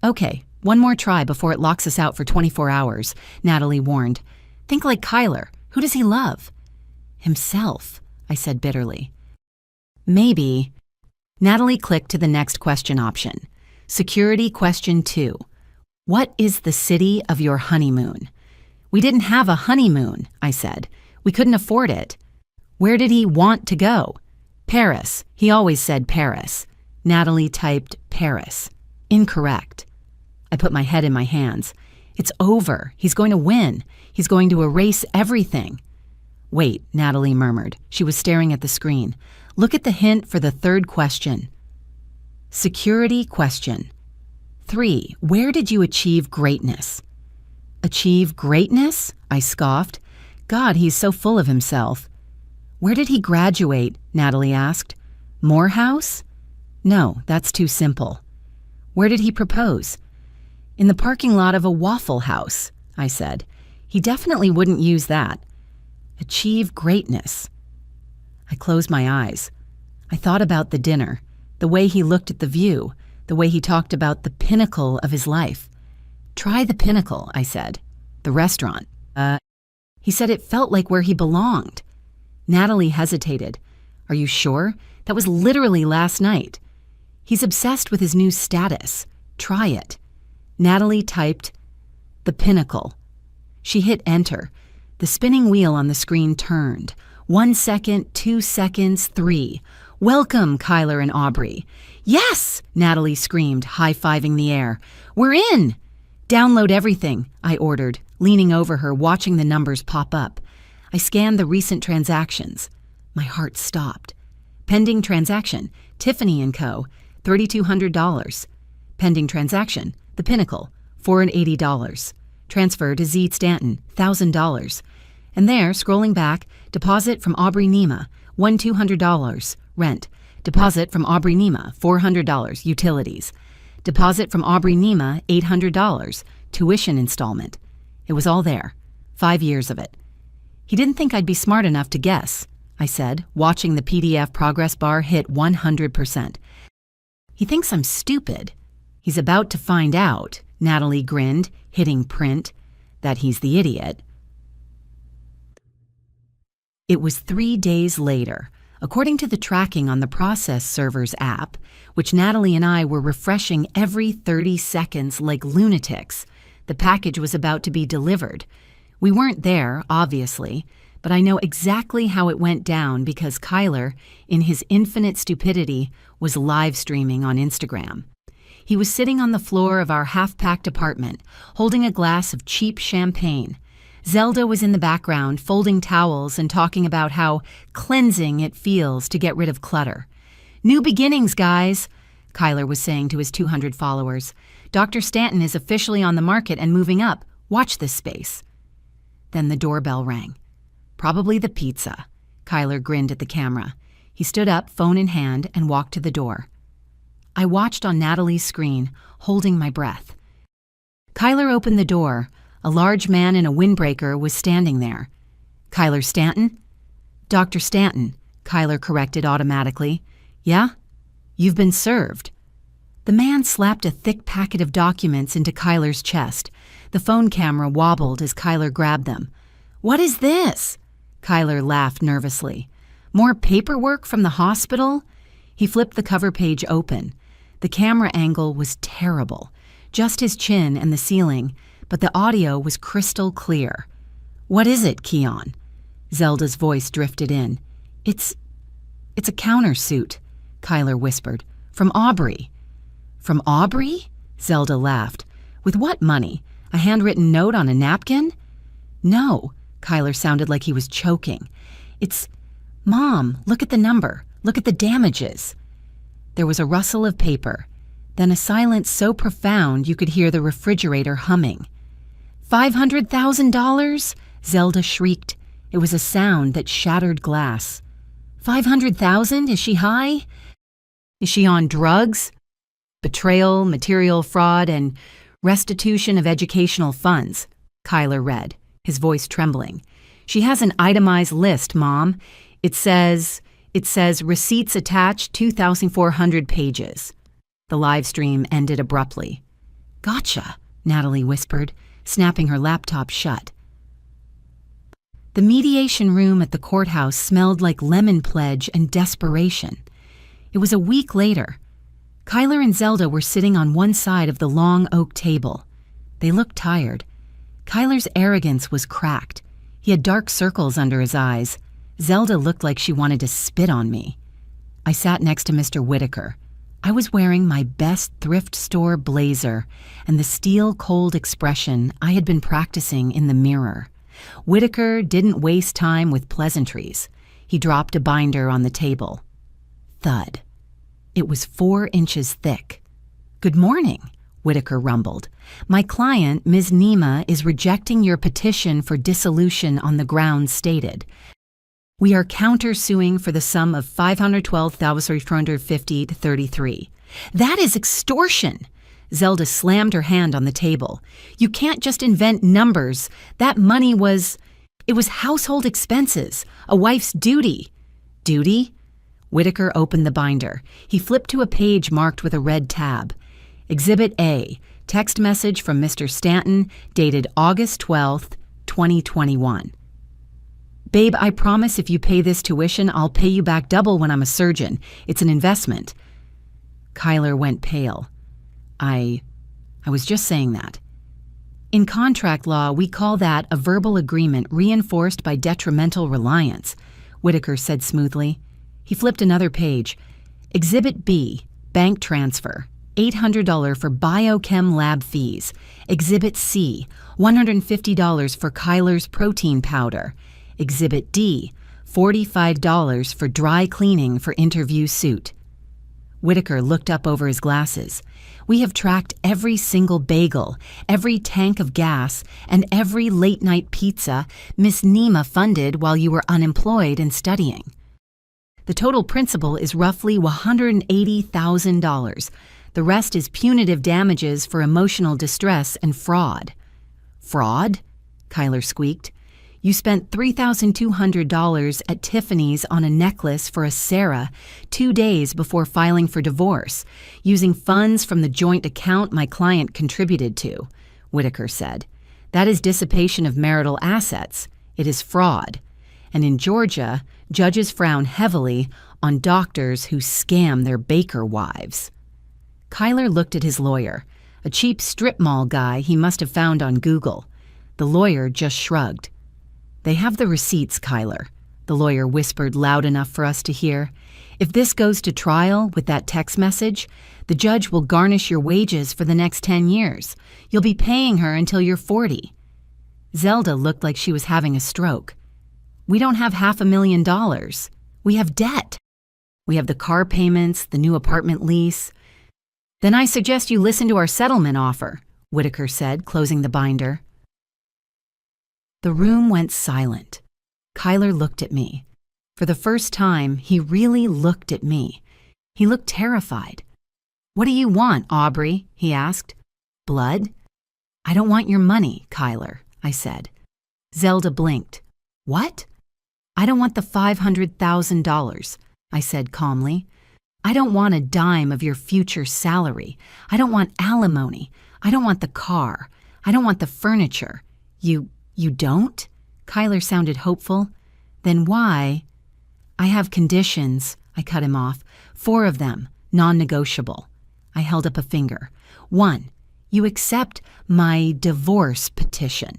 Okay, one more try before it locks us out for 24 hours, Natalie warned. Think like Kyler. Who does he love? Himself, I said bitterly. Maybe. Natalie clicked to the next question option. Security question 2. What is the city of your honeymoon? We didn't have a honeymoon, I said. We couldn't afford it. Where did he want to go? Paris. He always said Paris. Natalie typed Paris. Incorrect. I put my head in my hands. It's over. He's going to win. He's going to erase everything. Wait, Natalie murmured. She was staring at the screen. Look at the hint for the 3rd question. Security question. 3. Where did you achieve greatness? Achieve greatness? I scoffed. God, he's so full of himself. Where did he graduate? Natalie asked. Morehouse? No, that's too simple. Where did he propose? In the parking lot of a Waffle House, I said. He definitely wouldn't use that. Achieve greatness. I closed my eyes. I thought about the dinner, the way he looked at the view, the way he talked about the pinnacle of his life. Try the pinnacle, I said. The restaurant. He said it felt like where he belonged. Natalie hesitated. Are you sure? That was literally last night. He's obsessed with his new status. Try it. Natalie typed, the pinnacle. She hit enter. The spinning wheel on the screen turned. 1 second, 2 seconds, 3. Welcome, Kyler and Aubrey. Yes, Natalie screamed, high-fiving the air. We're in! Download everything, I ordered, leaning over her, watching the numbers pop up. I scanned the recent transactions. My heart stopped. Pending transaction, Tiffany & Co., $3,200. Pending transaction, The Pinnacle, $480. Transfer to Z. Stanton, $1,000. And there, scrolling back, deposit from Aubrey Nema, $1,200. Rent. Deposit from Aubrey Nema, $400. Utilities. Deposit from Aubrey Nema, $800. Tuition installment. It was all there. 5 years of it. He didn't think I'd be smart enough to guess, I said, watching the PDF progress bar hit 100%. He thinks I'm stupid. He's about to find out, Natalie grinned, hitting print, that he's the idiot. It was 3 days later. According to the tracking on the Process Servers app, which Natalie and I were refreshing every 30 seconds like lunatics, the package was about to be delivered. We weren't there, obviously, but I know exactly how it went down because Kyler, in his infinite stupidity, was live streaming on Instagram. He was sitting on the floor of our half-packed apartment, holding a glass of cheap champagne. Zelda was in the background, folding towels and talking about how cleansing it feels to get rid of clutter. "New beginnings, guys," Kyler was saying to his 200 followers. "Dr. Stanton is officially on the market and moving up. Watch this space." Then the doorbell rang. "Probably the pizza." Kyler grinned at the camera. He stood up, phone in hand, and walked to the door. I watched on Natalie's screen, holding my breath. Kyler opened the door. A large man in a windbreaker was standing there. "Kyler Stanton?" "Dr. Stanton," Kyler corrected automatically. "Yeah? You've been served." The man slapped a thick packet of documents into Kyler's chest. The phone camera wobbled as Kyler grabbed them. "What is this?" Kyler laughed nervously. "More paperwork from the hospital?" He flipped the cover page open. The camera angle was terrible, just his chin and the ceiling, but the audio was crystal clear. "What is it, Keon?" Zelda's voice drifted in. It's a countersuit," Kyler whispered. "From Aubrey." "From Aubrey?" Zelda laughed. "With what money? A handwritten note on a napkin?" "No," Kyler sounded like he was choking. "It's... Mom, look at the number. Look at the damages." There was a rustle of paper, then a silence so profound you could hear the refrigerator humming. $500,000? Zelda shrieked. It was a sound that shattered glass. 500,000? Is she high? Is she on drugs? Betrayal, material fraud, and restitution of educational funds, Kyler read, his voice trembling. "She has an itemized list, Mom. It says receipts attached, 2,400 pages. The live stream ended abruptly. "Gotcha," Natalie whispered, snapping her laptop shut. The mediation room at the courthouse smelled like lemon pledge and desperation. It was a week later. Kyler and Zelda were sitting on one side of the long oak table. They looked tired. Kyler's arrogance was cracked. He had dark circles under his eyes. Zelda looked like she wanted to spit on me. I sat next to Mr. Whitaker. I was wearing my best thrift store blazer and the steel-cold expression I had been practicing in the mirror. Whitaker didn't waste time with pleasantries. He dropped a binder on the table. Thud. It was 4 inches thick. "Good morning," Whitaker rumbled. "My client, Ms. Nima, is rejecting your petition for dissolution on the grounds stated. We are countersuing for the sum of $512,450 to 33. "That is extortion!" Zelda slammed her hand on the table. "You can't just invent numbers. That money it was household expenses, a wife's duty." "Duty?" Whitaker opened the binder. He flipped to a page marked with a red tab. Exhibit A, text message from Mr. Stanton, dated August 12th, 2021. "Babe, I promise if you pay this tuition, I'll pay you back double when I'm a surgeon. It's an investment." Kyler went pale. I was just saying that. "In contract law, we call that a verbal agreement reinforced by detrimental reliance," Whitaker said smoothly. He flipped another page. Exhibit B, bank transfer, $800 for biochem lab fees. Exhibit C, $150 for Kyler's protein powder. Exhibit D, $45 for dry cleaning for interview suit. Whitaker looked up over his glasses. "We have tracked every single bagel, every tank of gas, and every late-night pizza Miss Nima funded while you were unemployed and studying. The total principal is roughly $180,000. The rest is punitive damages for emotional distress and fraud." "Fraud?" Kyler squeaked. "You spent $3,200 at Tiffany's on a necklace for a Sarah 2 days before filing for divorce, using funds from the joint account my client contributed to," Whitaker said. "That is dissipation of marital assets. It is fraud. And in Georgia, judges frown heavily on doctors who scam their baker wives." Kyler looked at his lawyer, a cheap strip mall guy he must have found on Google. The lawyer just shrugged. "They have the receipts, Kyler," the lawyer whispered loud enough for us to hear. "If this goes to trial with that text message, the judge will garnish your wages for the next 10 years. You'll be paying her until you're 40. Zelda looked like she was having a stroke. "We don't have $500,000. We have debt. We have the car payments, the new apartment lease." "Then I suggest you listen to our settlement offer," Whitaker said, closing the binder. The room went silent. Kyler looked at me. For the first time, he really looked at me. He looked terrified. "What do you want, Aubrey?" he asked. "Blood?" "I don't want your money, Kyler," I said. Zelda blinked. "What?" "I don't want the $500,000, I said calmly. "I don't want a dime of your future salary. I don't want alimony. I don't want the car. I don't want the furniture. You don't?" Kyler sounded hopeful. "Then why?" "I have conditions," I cut him off. 4 of them, non-negotiable. I held up a finger. 1, you accept my divorce petition.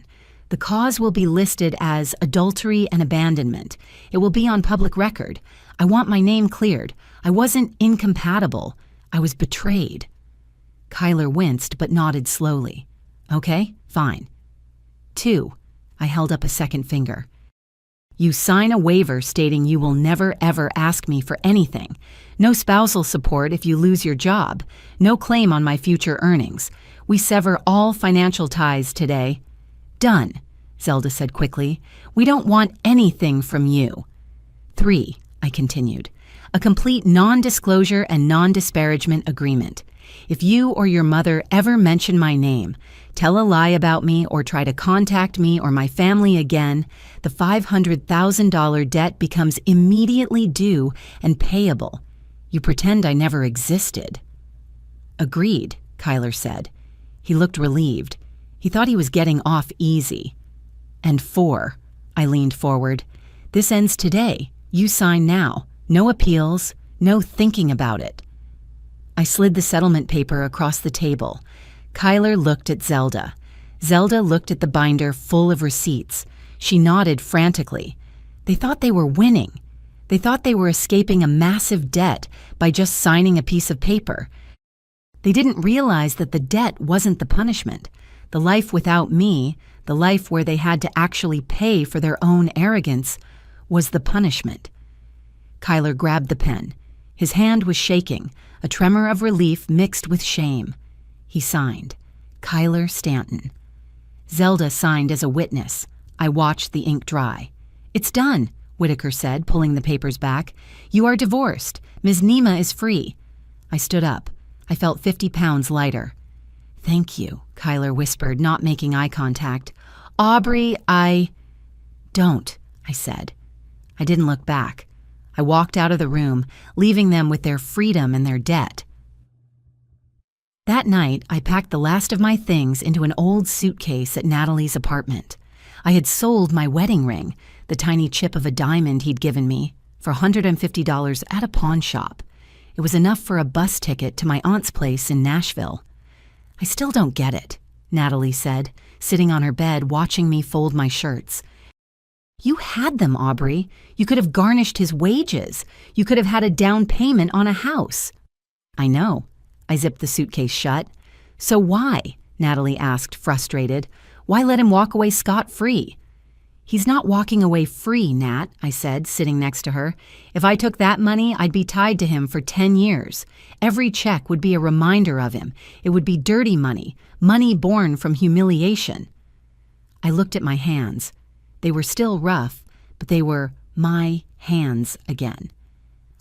The cause will be listed as adultery and abandonment. It will be on public record. I want my name cleared. I wasn't incompatible. I was betrayed. Kyler winced but nodded slowly. "Okay, fine." 2, I held up a second finger. "You sign a waiver stating you will never ever ask me for anything. No spousal support if you lose your job. No claim on my future earnings. We sever all financial ties today." "Done," Zelda said quickly. "We don't want anything from you." 3, I continued. "A complete non-disclosure and non-disparagement agreement. If you or your mother ever mention my name, tell a lie about me, or try to contact me or my family again, the $500,000 debt becomes immediately due and payable. You pretend I never existed." "Agreed," Kyler said. He looked relieved. He thought he was getting off easy. "And 4, I leaned forward. "This ends today. You sign now. No appeals, no thinking about it." I slid the settlement paper across the table. Kyler looked at Zelda. Zelda looked at the binder full of receipts. She nodded frantically. They thought they were winning. They thought they were escaping a massive debt by just signing a piece of paper. They didn't realize that the debt wasn't the punishment. The life without me, the life where they had to actually pay for their own arrogance, was the punishment. Kyler grabbed the pen. His hand was shaking, a tremor of relief mixed with shame. He signed, "Kyler Stanton." Zelda signed as a witness. I watched the ink dry. "It's done," Whitaker said, pulling the papers back. "You are divorced. Ms. Nima is free." I stood up. I felt 50 pounds lighter. "Thank you," Kyler whispered, not making eye contact. "Aubrey, Don't," I said. I didn't look back. I walked out of the room, leaving them with their freedom and their debt. That night, I packed the last of my things into an old suitcase at Natalie's apartment. I had sold my wedding ring, the tiny chip of a diamond he'd given me, for $150 at a pawn shop. It was enough for a bus ticket to my aunt's place in Nashville. "I still don't get it," Natalie said, sitting on her bed watching me fold my shirts. "You had them, Aubrey. You could have garnished his wages. You could have had a down payment on a house." "I know." I zipped the suitcase shut. "So why?" Natalie asked, frustrated. "Why let him walk away scot-free?" "He's not walking away free, Nat," I said, sitting next to her. "If I took that money, I'd be tied to him for 10 years. Every check would be a reminder of him. It would be dirty money, money born from humiliation." I looked at my hands. They were still rough, but they were my hands again.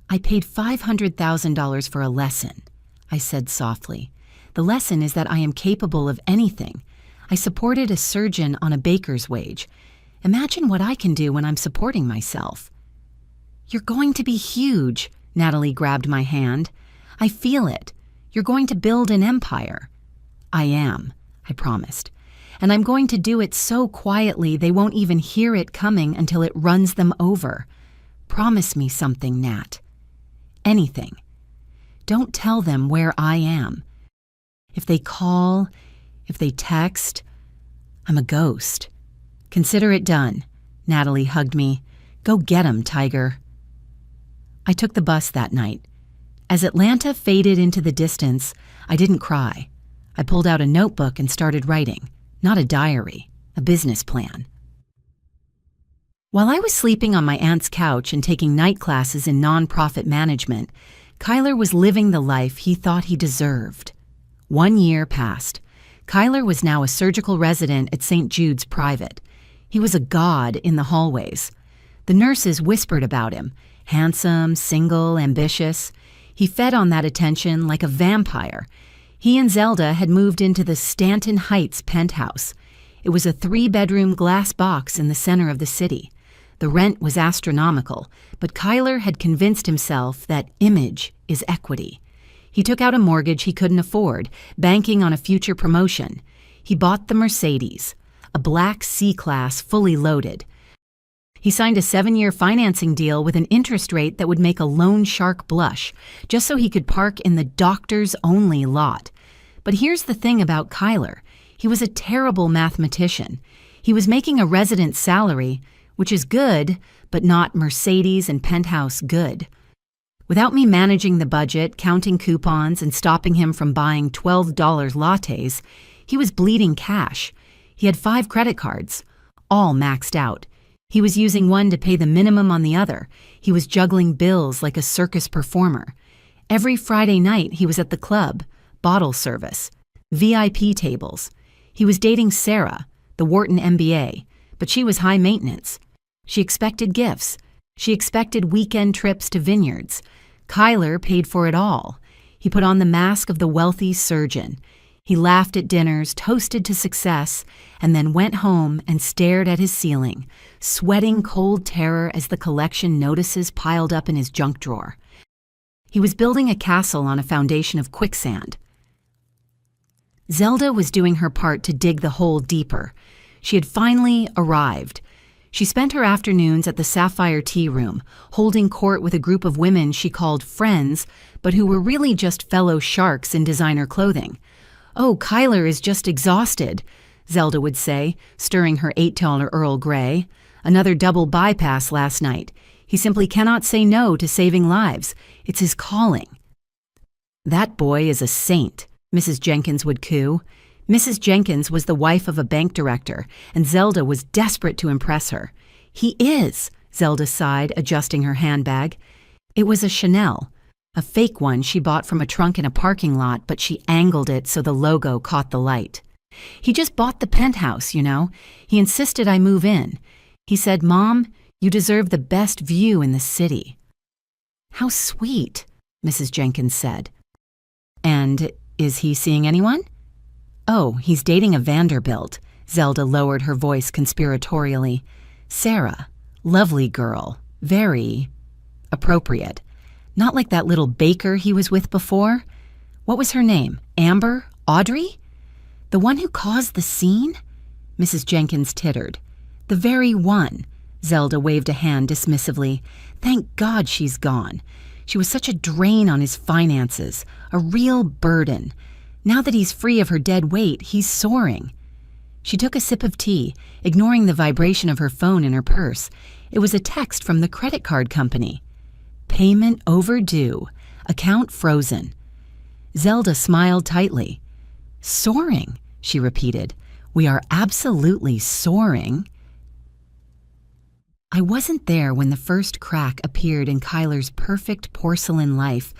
"I paid $500,000 for a lesson," I said softly. "The lesson is that I am capable of anything. I supported a surgeon on a baker's wage. Imagine what I can do when I'm supporting myself." "You're going to be huge," Natalie grabbed my hand. "I feel it. You're going to build an empire." "I am," I promised. "And I'm going to do it so quietly they won't even hear it coming until it runs them over. Promise me something, Nat. Anything. Don't tell them where I am. If they call, if they text, I'm a ghost. Consider it done. Natalie hugged me. Go get 'em, Tiger. I took the bus that night. As Atlanta faded into the distance, I didn't cry. I pulled out a notebook and started writing. Not a diary, a business plan. While I was sleeping on my aunt's couch and taking night classes in nonprofit management, Kyler was living the life he thought he deserved. 1 year passed. Kyler was now a surgical resident at St. Jude's Private. He was a god in the hallways. The nurses whispered about him. Handsome, single, ambitious. He fed on that attention like a vampire. He and Zelda had moved into the Stanton Heights penthouse. It was a 3-bedroom glass box in the center of the city. The rent was astronomical, but Kyler had convinced himself that image is equity. He took out a mortgage he couldn't afford, banking on a future promotion. He bought the Mercedes, a black C-Class fully loaded. He signed a 7-year financing deal with an interest rate that would make a loan shark blush, just so he could park in the doctors-only lot. But here's the thing about Kyler. He was a terrible mathematician. He was making a resident salary, which is good, but not Mercedes and penthouse good. Without me managing the budget, counting coupons, and stopping him from buying $12 lattes, he was bleeding cash. He had 5 credit cards, all maxed out. He was using one to pay the minimum on the other. He was juggling bills like a circus performer. Every Friday night he was at the club, bottle service, VIP tables. He was dating Sarah, the Wharton MBA, but she was high maintenance. She expected gifts. She expected weekend trips to vineyards. Kyler paid for it all. He put on the mask of the wealthy surgeon. He laughed at dinners, toasted to success, and then went home and stared at his ceiling, sweating cold terror as the collection notices piled up in his junk drawer. He was building a castle on a foundation of quicksand. Zelda was doing her part to dig the hole deeper. She had finally arrived. She spent her afternoons at the Sapphire Tea Room, holding court with a group of women she called friends, but who were really just fellow sharks in designer clothing. "Oh, Kyler is just exhausted," Zelda would say, stirring her 8-dollar Earl Grey. "Another double bypass last night. He simply cannot say no to saving lives. It's his calling." "That boy is a saint," Mrs. Jenkins would coo. Mrs. Jenkins was the wife of a bank director, and Zelda was desperate to impress her. "He is," Zelda sighed, adjusting her handbag. It was a Chanel, a fake one she bought from a trunk in a parking lot, but she angled it so the logo caught the light. "He just bought the penthouse, you know. He insisted I move in. He said, 'Mom, you deserve the best view in the city.'" "How sweet," Mrs. Jenkins said. "And is he seeing anyone?" "Oh, he's dating a Vanderbilt." Zelda lowered her voice conspiratorially. "Sarah, lovely girl, very appropriate. Not like that little baker he was with before. What was her name? Amber? Audrey? The one who caused the scene?" Mrs. Jenkins tittered. "The very one." Zelda waved a hand dismissively. "Thank God she's gone. She was such a drain on his finances, a real burden. Now that he's free of her dead weight, he's soaring." She took a sip of tea, ignoring the vibration of her phone in her purse. It was a text from the credit card company. "Payment overdue. Account frozen." Zelda smiled tightly. "Soaring," she repeated. "We are absolutely soaring." I wasn't there when the first crack appeared in Kyler's perfect porcelain life,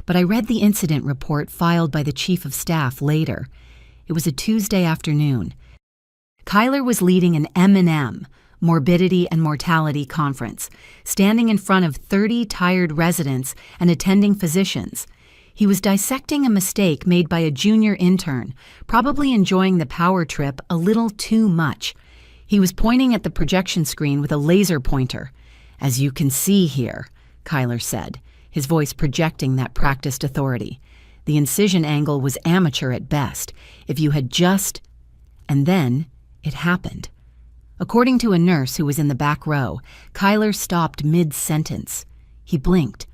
but I read the incident report filed by the chief of staff later. It was a Tuesday afternoon. Kyler was leading an M&M, Morbidity and Mortality Conference, standing in front of 30 tired residents and attending physicians. He was dissecting a mistake made by a junior intern, probably enjoying the power trip a little too much. He was pointing at the projection screen with a laser pointer. "As you can see here," Kyler said, his voice projecting that practiced authority. "The incision angle was amateur at best. If you had just—" And then it happened. According to a nurse who was in the back row, Kyler stopped mid-sentence. He blinked.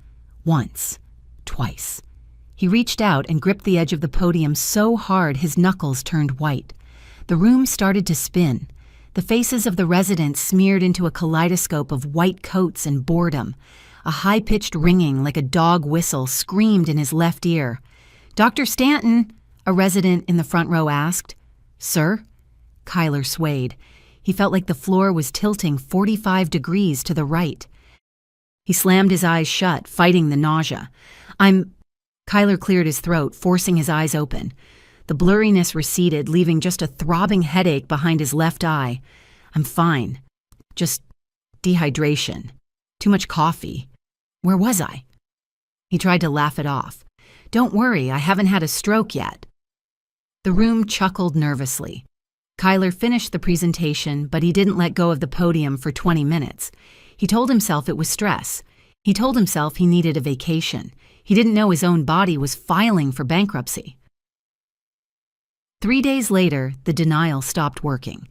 Once. Twice. He reached out and gripped the edge of the podium so hard his knuckles turned white. The room started to spin. The faces of the residents smeared into a kaleidoscope of white coats and boredom. A high-pitched ringing like a dog whistle screamed in his left ear. "Dr. Stanton," a resident in the front row asked. "Sir?" Kyler swayed. He felt like the floor was tilting 45 degrees to the right. He slammed his eyes shut, fighting the nausea. Kyler cleared his throat, forcing his eyes open. The blurriness receded, leaving just a throbbing headache behind his left eye. "I'm fine. Just dehydration. Too much coffee. Where was I?" He tried to laugh it off. "Don't worry, I haven't had a stroke yet." The room chuckled nervously. Kyler finished the presentation, but he didn't let go of the podium for 20 minutes. He told himself it was stress. He told himself he needed a vacation. He didn't know his own body was filing for bankruptcy. 3 days later, the denial stopped working.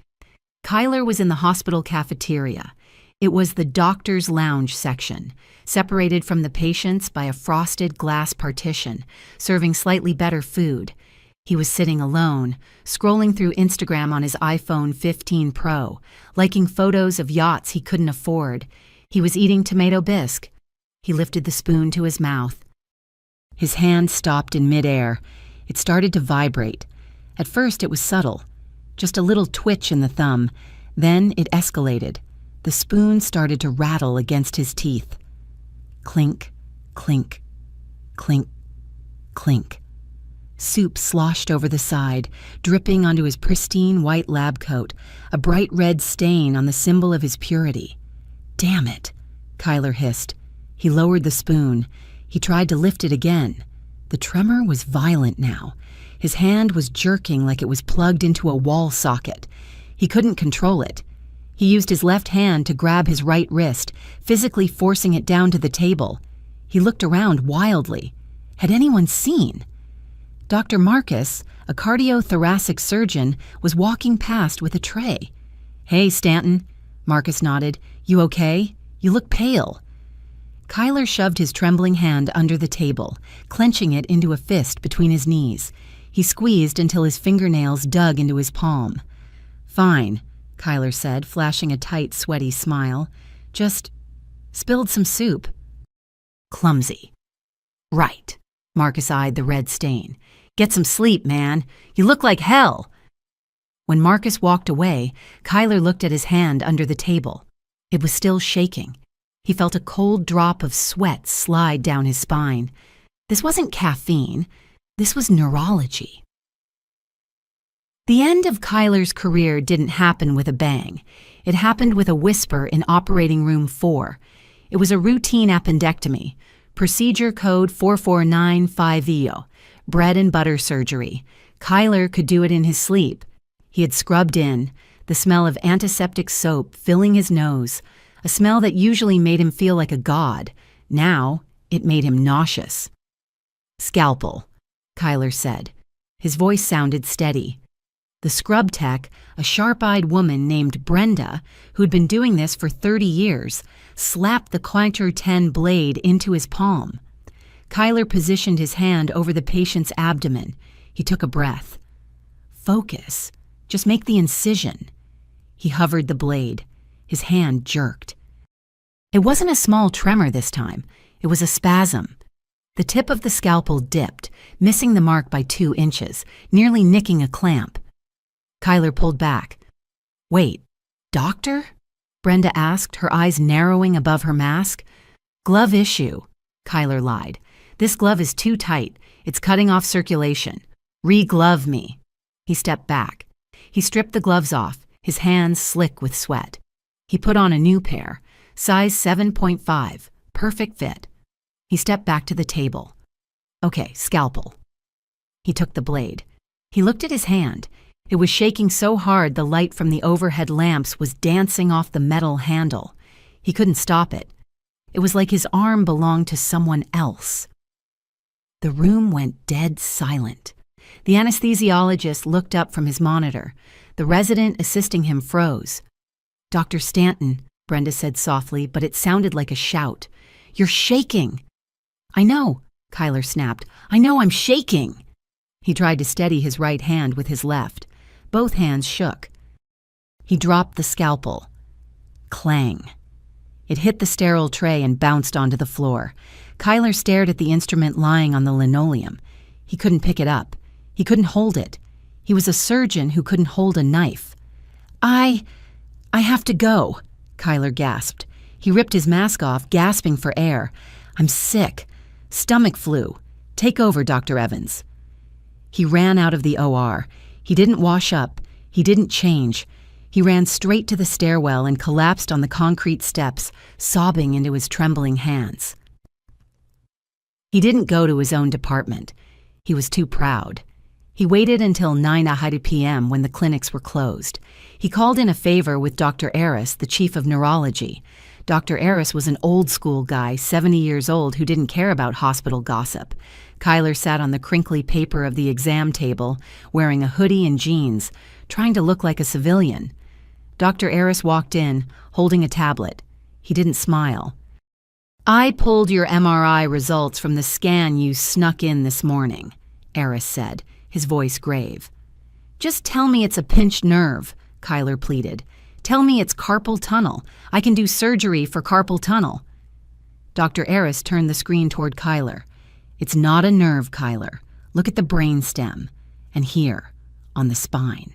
Kyler was in the hospital cafeteria. It was the doctor's lounge section, separated from the patients by a frosted glass partition, serving slightly better food. He was sitting alone, scrolling through Instagram on his iPhone 15 Pro, liking photos of yachts he couldn't afford. He was eating tomato bisque. He lifted the spoon to his mouth. His hand stopped in midair. It started to vibrate. At first it was subtle, just a little twitch in the thumb. Then it escalated. The spoon started to rattle against his teeth. Clink, clink, clink, clink. Soup sloshed over the side, dripping onto his pristine white lab coat, a bright red stain on the symbol of his purity. "Damn it," Kyler hissed. He lowered the spoon. He tried to lift it again. The tremor was violent now. His hand was jerking like it was plugged into a wall socket. He couldn't control it. He used his left hand to grab his right wrist, physically forcing it down to the table. He looked around wildly. Had anyone seen? Dr. Marcus, a cardiothoracic surgeon, was walking past with a tray. "Hey, Stanton," Marcus nodded. "You okay? You look pale." Kyler shoved his trembling hand under the table, clenching it into a fist between his knees. He squeezed until his fingernails dug into his palm. "Fine," Kyler said, flashing a tight, sweaty smile. "Just spilled some soup." "Clumsy." "Right." Marcus eyed the red stain. "Get some sleep, man. You look like hell." When Marcus walked away, Kyler looked at his hand under the table. It was still shaking. He felt a cold drop of sweat slide down his spine. This wasn't caffeine. This was neurology. The end of Kyler's career didn't happen with a bang. It happened with a whisper in operating room 4. It was a routine appendectomy. Procedure code 4495EO. Bread and butter surgery. Kyler could do it in his sleep. He had scrubbed in, the smell of antiseptic soap filling his nose, a smell that usually made him feel like a god. Now, it made him nauseous. "Scalpel," Kyler said. His voice sounded steady. The scrub tech, a sharp-eyed woman named Brenda, who'd been doing this for 30 years, slapped the Quantur 10 blade into his palm. Kyler positioned his hand over the patient's abdomen. He took a breath. "Focus. Just make the incision." He hovered the blade. His hand jerked. It wasn't a small tremor this time. It was a spasm. The tip of the scalpel dipped, missing the mark by 2 inches, nearly nicking a clamp. Kyler pulled back. "Wait, doctor?" Brenda asked, her eyes narrowing above her mask. "Glove issue," Kyler lied. "This glove is too tight. It's cutting off circulation. Re-glove me." He stepped back. He stripped the gloves off, his hands slick with sweat. He put on a new pair, size 7.5, perfect fit. He stepped back to the table. "Okay, scalpel." He took the blade. He looked at his hand. It was shaking so hard the light from the overhead lamps was dancing off the metal handle. He couldn't stop it. It was like his arm belonged to someone else. The room went dead silent. The anesthesiologist looked up from his monitor. The resident assisting him froze. "Dr. Stanton," Brenda said softly, but it sounded like a shout. "You're shaking." "I know," Kyler snapped. "I know I'm shaking." He tried to steady his right hand with his left. Both hands shook. He dropped the scalpel. Clang. It hit the sterile tray and bounced onto the floor. Kyler stared at the instrument lying on the linoleum. He couldn't pick it up. He couldn't hold it. He was a surgeon who couldn't hold a knife. I have to go, Kyler gasped. He ripped his mask off, gasping for air. I'm sick. Stomach flu. Take over, Dr. Evans. He ran out of the OR. He didn't wash up. He didn't change. He ran straight to the stairwell and collapsed on the concrete steps, sobbing into his trembling hands. He didn't go to his own department. He was too proud. He waited until 9:00 p.m. when the clinics were closed. He called in a favor with Dr. Aris, the chief of neurology. Dr. Aris was an old-school guy, 70 years old, who didn't care about hospital gossip. Kyler sat on the crinkly paper of the exam table, wearing a hoodie and jeans, trying to look like a civilian. Dr. Aris walked in, holding a tablet. He didn't smile. I pulled your MRI results from the scan you snuck in this morning, Aris said, his voice grave. Just tell me it's a pinched nerve, Kyler pleaded. Tell me it's carpal tunnel. I can do surgery for carpal tunnel. Dr. Aris turned the screen toward Kyler. It's not a nerve, Kyler. Look at the brain stem. And here, on the spine.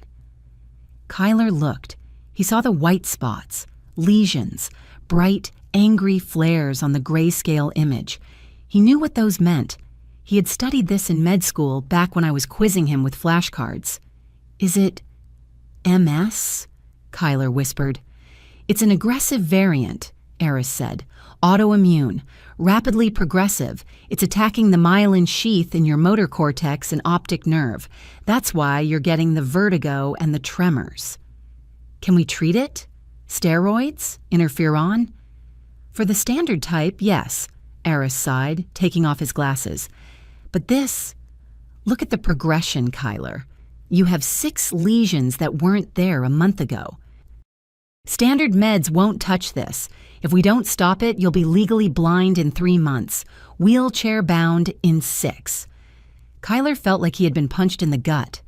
Kyler looked. He saw the white spots, lesions, bright, angry flares on the grayscale image. He knew what those meant. He had studied this in med school back when I was quizzing him with flashcards. Is it MS? Kyler whispered. It's an aggressive variant, Aris said. Autoimmune, rapidly progressive. It's attacking the myelin sheath in your motor cortex and optic nerve. That's why you're getting the vertigo and the tremors. Can we treat it? Steroids? Interferon? For the standard type, yes, Aris sighed, taking off his glasses. But this, look at the progression, Kyler. You have 6 lesions that weren't there a month ago. Standard meds won't touch this. If we don't stop it, you'll be legally blind in 3 months, wheelchair-bound in 6. Kyler felt like he had been punched in the gut.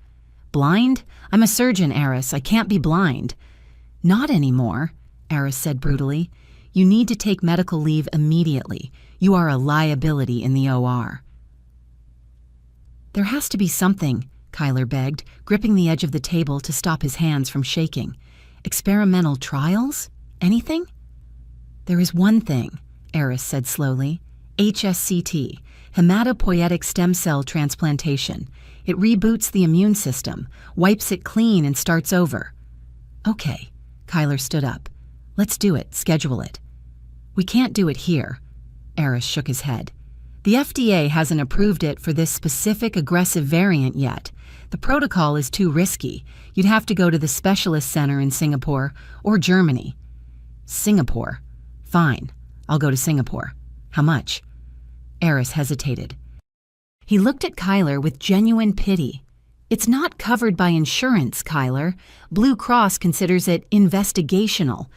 Blind? I'm a surgeon, Aris. I can't be blind. Not anymore, Aris said brutally. You need to take medical leave immediately. You are a liability in the OR. There has to be something, Kyler begged, gripping the edge of the table to stop his hands from shaking. Experimental trials? Anything? There is one thing, Aris said slowly. HSCT, hematopoietic stem cell transplantation. It reboots the immune system, wipes it clean and starts over. Okay, Kyler stood up. Let's do it, schedule it. We can't do it here. Aris shook his head. The FDA hasn't approved it for this specific aggressive variant yet. The protocol is too risky. You'd have to go to the specialist center in Singapore or Germany. Singapore. Fine, I'll go to Singapore. How much? Aris hesitated. He looked at Kyler with genuine pity. It's not covered by insurance, Kyler. Blue Cross considers it investigational.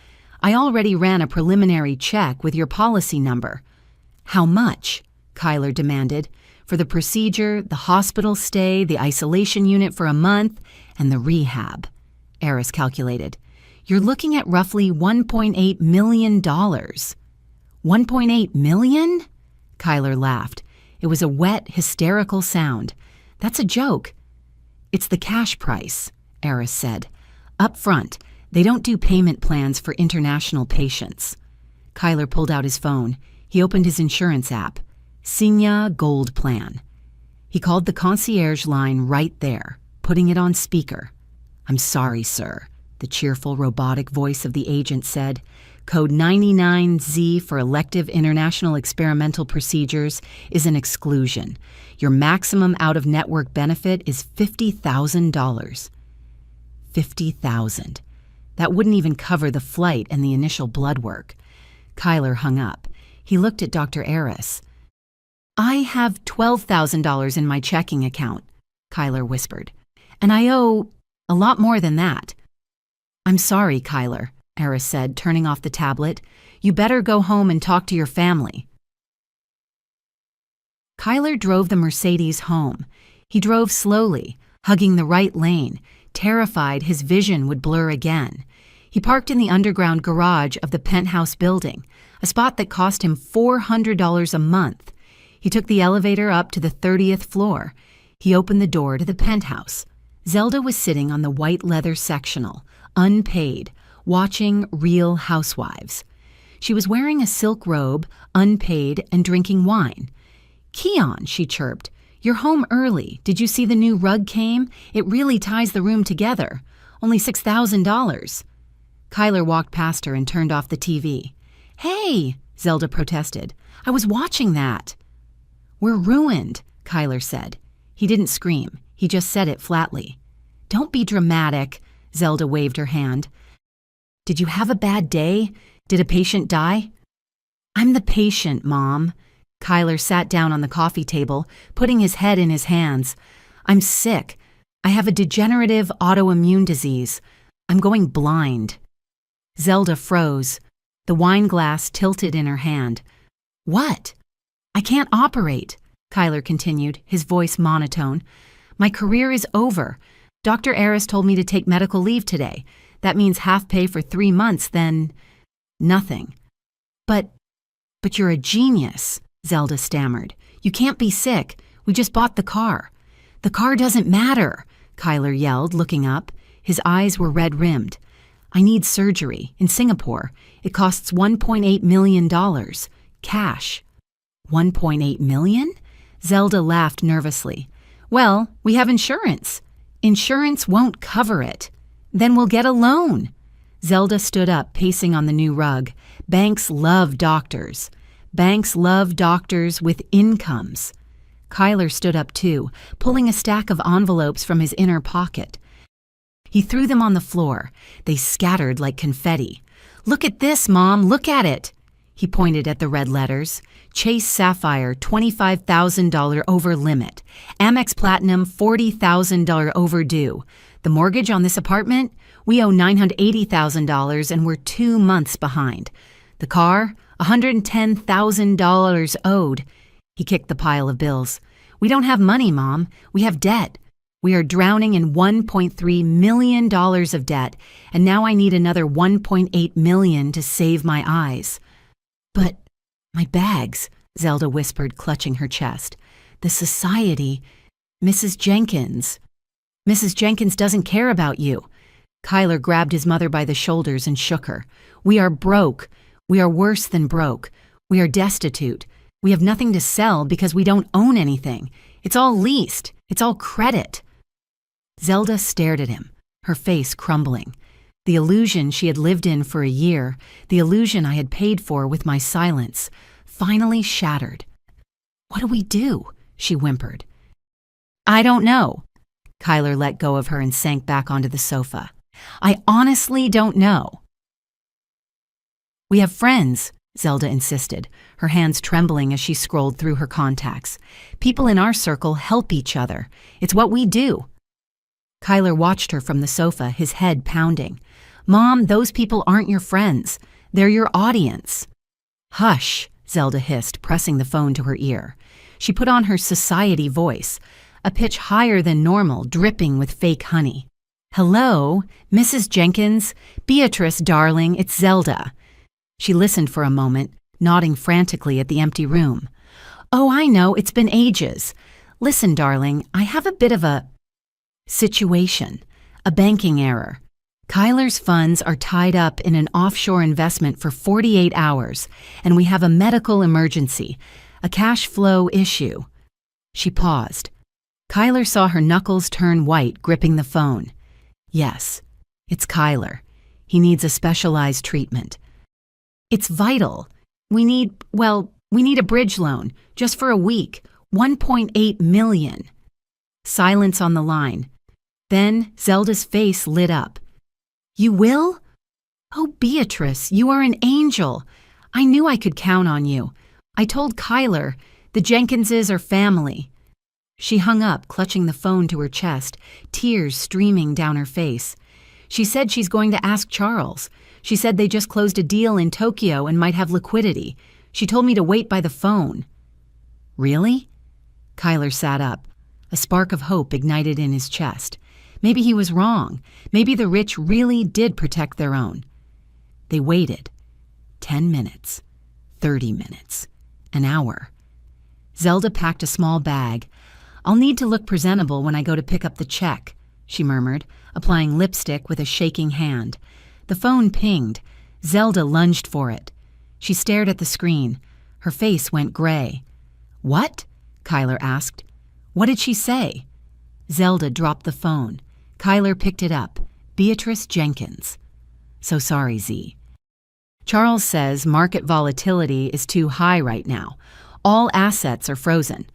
I already ran a preliminary check with your policy number. How much? Kyler demanded. For the procedure, the hospital stay, the isolation unit for a month, and the rehab. Aris calculated. You're looking at roughly $1.8 million. $1.8 million? Kyler laughed. It was a wet, hysterical sound. That's a joke. It's the cash price, Aris said. Up front, they don't do payment plans for international patients. Kyler pulled out his phone. He opened his insurance app. Signa Gold Plan. He called the concierge line right there, putting it on speaker. I'm sorry, sir, the cheerful robotic voice of the agent said. Code 99Z for elective international experimental procedures is an exclusion. Your maximum out-of-network benefit is $50,000. $50,000. That wouldn't even cover the flight and the initial blood work. Kyler hung up. He looked at Dr. Aris. I have $12,000 in my checking account, Kyler whispered. And I owe a lot more than that. I'm sorry, Kyler, Aris said, turning off the tablet. You better go home and talk to your family. Kyler drove the Mercedes home. He drove slowly, hugging the right lane, terrified his vision would blur again. He parked in the underground garage of the penthouse building, a spot that cost him $400 a month. He took the elevator up to the 30th floor. He opened the door to the penthouse. Zelda was sitting on the white leather sectional, unpaid, watching Real Housewives. She was wearing a silk robe, unpaid, and drinking wine. "Keon," she chirped, "you're home early. Did you see the new rug came? It really ties the room together. Only $6,000. Kyler walked past her and turned off the TV. "Hey," Zelda protested. "I was watching that." "We're ruined," Kyler said. He didn't scream. He just said it flatly. "Don't be dramatic," Zelda waved her hand. "Did you have a bad day? Did a patient die?" "I'm the patient, Mom." Kyler sat down on the coffee table, putting his head in his hands. "I'm sick. I have a degenerative autoimmune disease. I'm going blind." Zelda froze. The wine glass tilted in her hand. "What?" "I can't operate," Kyler continued, his voice monotone. "My career is over. Dr. Aris told me to take medical leave today. That means half pay for 3 months, then nothing." But you're a genius," Zelda stammered. "You can't be sick. We just bought the car." "The car doesn't matter," Kyler yelled, looking up. His eyes were red-rimmed. "I need surgery in Singapore. It costs $1.8 million. Cash." $1.8 million? Zelda laughed nervously. "Well, we have insurance. Insurance won't cover it. Then we'll get a loan." Zelda stood up, pacing on the new rug. Banks love doctors. Banks love doctors with incomes. Kyler stood up too, pulling a stack of envelopes from his inner pocket. He threw them on the floor. They scattered like confetti. "Look at this, Mom, look at it." He pointed at the red letters. Chase Sapphire, $25,000 over limit. Amex Platinum, $40,000 overdue. The mortgage on this apartment? We owe $980,000 and we're 2 months behind. The car? $110,000 owed. He kicked the pile of bills. "We don't have money, Mom. We have debt. We are drowning in $1.3 million of debt, and now I need another $1.8 million to save my eyes." "But my bags," Zelda whispered, clutching her chest. "The society, Mrs. Jenkins." "Mrs. Jenkins doesn't care about you." Kyler grabbed his mother by the shoulders and shook her. "We are broke. We are worse than broke. We are destitute. We have nothing to sell because we don't own anything. It's all leased. It's all credit." Zelda stared at him, her face crumbling. The illusion she had lived in for a year, the illusion I had paid for with my silence, finally shattered. "What do we do?" she whimpered. "I don't know." Kyler let go of her and sank back onto the sofa. "I honestly don't know." "We have friends," Zelda insisted, her hands trembling as she scrolled through her contacts. "People in our circle help each other. It's what we do." Kyler watched her from the sofa, his head pounding. "Mom, those people aren't your friends. They're your audience." "Hush," Zelda hissed, pressing the phone to her ear. She put on her society voice, a pitch higher than normal, dripping with fake honey. "Hello, Mrs. Jenkins? Beatrice, darling, it's Zelda." She listened for a moment, nodding frantically at the empty room. "Oh, I know, it's been ages. Listen, darling, I have a bit of a situation, a banking error. Kyler's funds are tied up in an offshore investment for 48 hours, and we have a medical emergency, a cash flow issue." She paused. Kyler saw her knuckles turn white, gripping the phone. "Yes, it's Kyler. He needs a specialized treatment. It's vital. We need a bridge loan, just for a week, $1.8 million. Silence on the line. Then Zelda's face lit up. "You will? Oh, Beatrice, you are an angel. I knew I could count on you. I told Kyler, the Jenkinses are family." She hung up, clutching the phone to her chest, tears streaming down her face. "She said she's going to ask Charles. She said they just closed a deal in Tokyo and might have liquidity. She told me to wait by the phone." "Really?" Kyler sat up. A spark of hope ignited in his chest. Maybe he was wrong. Maybe the rich really did protect their own. They waited. 10 minutes. 30 minutes. An hour. Zelda packed a small bag. "I'll need to look presentable when I go to pick up the check," she murmured, applying lipstick with a shaking hand. The phone pinged. Zelda lunged for it. She stared at the screen. Her face went gray. "What?" Kyler asked. "What did she say?" Zelda dropped the phone. Kyler picked it up. Beatrice Jenkins. "So sorry, Z. Charles says market volatility is too high right now. All assets are frozen.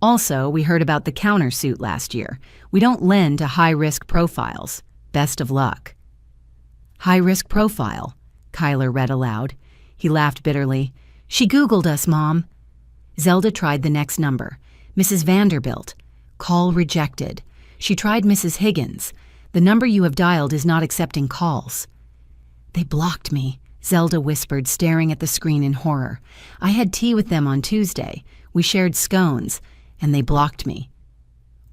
Also, we heard about the countersuit last year. We don't lend to high-risk profiles. Best of luck." "High-risk profile," Kyler read aloud. He laughed bitterly. "She Googled us, Mom." Zelda tried the next number. "Mrs. Vanderbilt. Call rejected. She tried Mrs. Higgins. The number you have dialed is not accepting calls." "They blocked me," Zelda whispered, staring at the screen in horror. "I had tea with them on Tuesday. We shared scones, and they blocked me."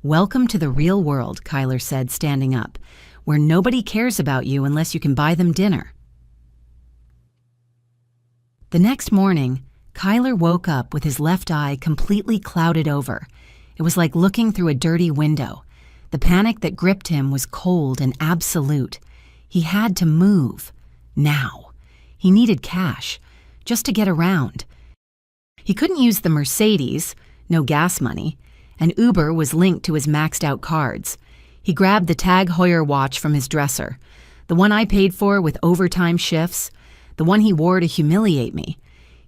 "Welcome to the real world," Kyler said, standing up, "where nobody cares about you unless you can buy them dinner." The next morning, Kyler woke up with his left eye completely clouded over. It was like looking through a dirty window. The panic that gripped him was cold and absolute. He had to move. Now. He needed cash, just to get around. He couldn't use the Mercedes, no gas money, and Uber was linked to his maxed-out cards. He grabbed the Tag Heuer watch from his dresser, the one I paid for with overtime shifts, the one he wore to humiliate me.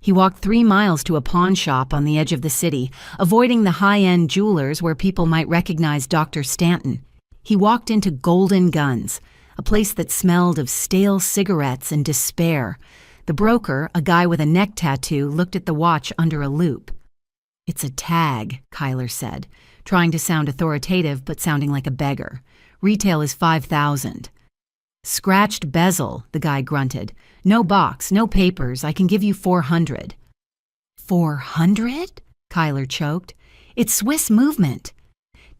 He walked 3 miles to a pawn shop on the edge of the city, avoiding the high-end jewelers where people might recognize Dr. Stanton. He walked into Golden Guns, a place that smelled of stale cigarettes and despair. The broker, a guy with a neck tattoo, looked at the watch under a loupe. "It's a tag," Kyler said, trying to sound authoritative but sounding like a beggar. "Retail is $5,000. "Scratched bezel," the guy grunted. "No box, no papers. I can give you $400. $400? Kyler choked. "It's Swiss movement."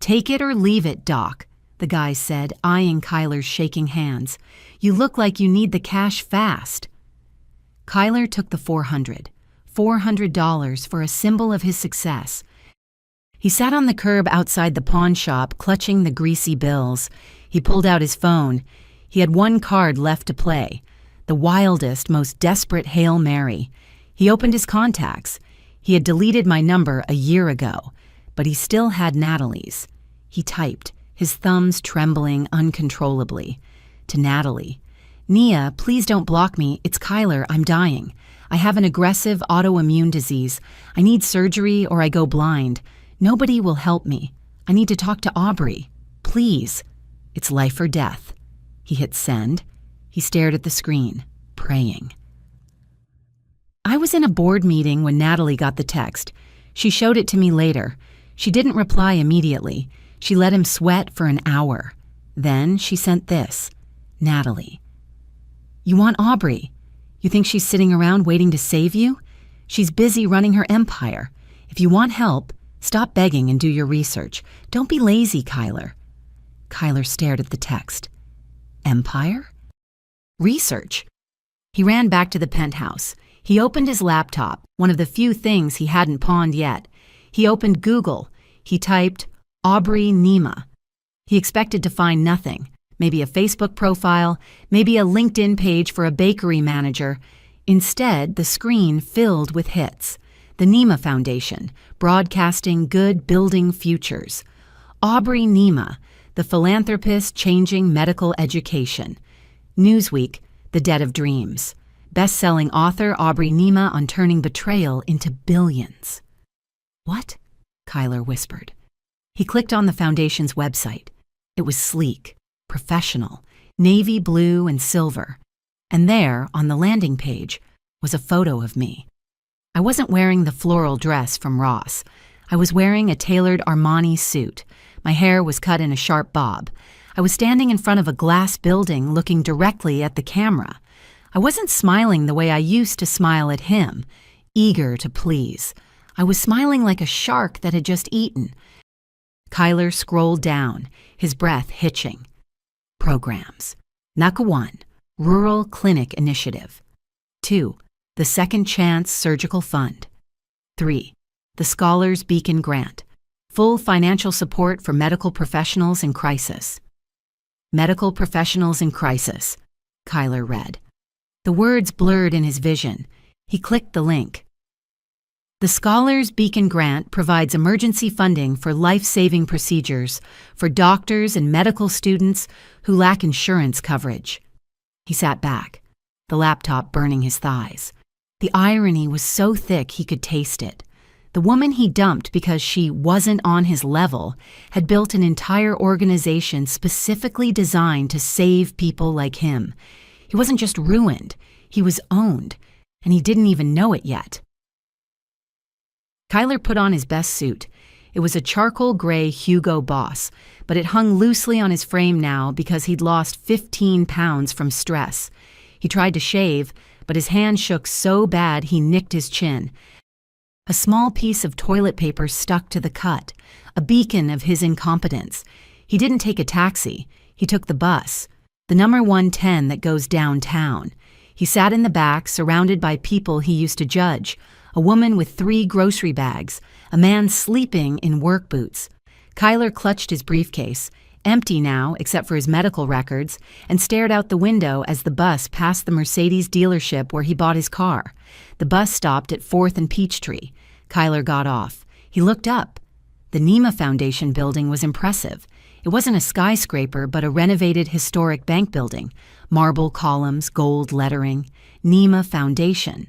"Take it or leave it, Doc," the guy said, eyeing Kyler's shaking hands. "You look like you need the cash fast." Kyler took the $400 for a symbol of his success. He sat on the curb outside the pawn shop, clutching the greasy bills. He pulled out his phone. He had one card left to play, the wildest, most desperate Hail Mary. He opened his contacts. He had deleted my number a year ago, but he still had Natalie's. He typed, his thumbs trembling uncontrollably. To Natalie. "Nia, please don't block me. It's Kyler. I'm dying. I have an aggressive autoimmune disease. I need surgery or I go blind. Nobody will help me. I need to talk to Aubrey. Please. It's life or death." He hit send. He stared at the screen, praying. I was in a board meeting when Natalie got the text. She showed it to me later. She didn't reply immediately. She let him sweat for an hour. Then she sent this. Natalie. "You want Aubrey. You think she's sitting around waiting to save you? She's busy running her empire. If you want help, stop begging and do your research. Don't be lazy, Kyler." Kyler stared at the text. Empire? Research. He ran back to the penthouse. He opened his laptop, one of the few things he hadn't pawned yet. He opened Google. He typed Aubrey Nima. He expected to find nothing. Maybe a Facebook profile, maybe a LinkedIn page for a bakery manager. Instead, the screen filled with hits. The Nima Foundation, broadcasting good, building futures. Aubrey Nima, the philanthropist changing medical education. Newsweek, The Dead of Dreams. Best-selling author Aubrey Nima on turning betrayal into billions. "What?" Kyler whispered. He clicked on the foundation's website. It was sleek, professional, navy blue and silver. And there, on the landing page, was a photo of me. I wasn't wearing the floral dress from Ross. I was wearing a tailored Armani suit. My hair was cut in a sharp bob. I was standing in front of a glass building looking directly at the camera. I wasn't smiling the way I used to smile at him, eager to please. I was smiling like a shark that had just eaten. Kyler scrolled down, his breath hitching. programs. NACA 1, Rural Clinic Initiative. 2, the Second Chance Surgical Fund. 3, the Scholars Beacon Grant, full financial support for medical professionals in crisis. Medical professionals in crisis, Kyler read. The words blurred in his vision. He clicked the link. The Scholars Beacon Grant provides emergency funding for life-saving procedures for doctors and medical students who lack insurance coverage. He sat back, the laptop burning his thighs. The irony was so thick he could taste it. The woman he dumped because she wasn't on his level had built an entire organization specifically designed to save people like him. He wasn't just ruined, he was owned, and he didn't even know it yet. Kyler put on his best suit. It was a charcoal gray Hugo Boss, but it hung loosely on his frame now because he'd lost 15 pounds from stress. He tried to shave, but his hand shook so bad he nicked his chin. A small piece of toilet paper stuck to the cut, a beacon of his incompetence. He didn't take a taxi. He took the bus, the number 110 that goes downtown. He sat in the back, surrounded by people he used to judge, a woman with 3 grocery bags, a man sleeping in work boots. Kyler clutched his briefcase, empty now except for his medical records, and stared out the window as the bus passed the Mercedes dealership where he bought his car. The bus stopped at 4th and Peachtree. Kyler got off. He looked up. The NEMA Foundation building was impressive. It wasn't a skyscraper, but a renovated historic bank building. Marble columns, gold lettering. NEMA Foundation.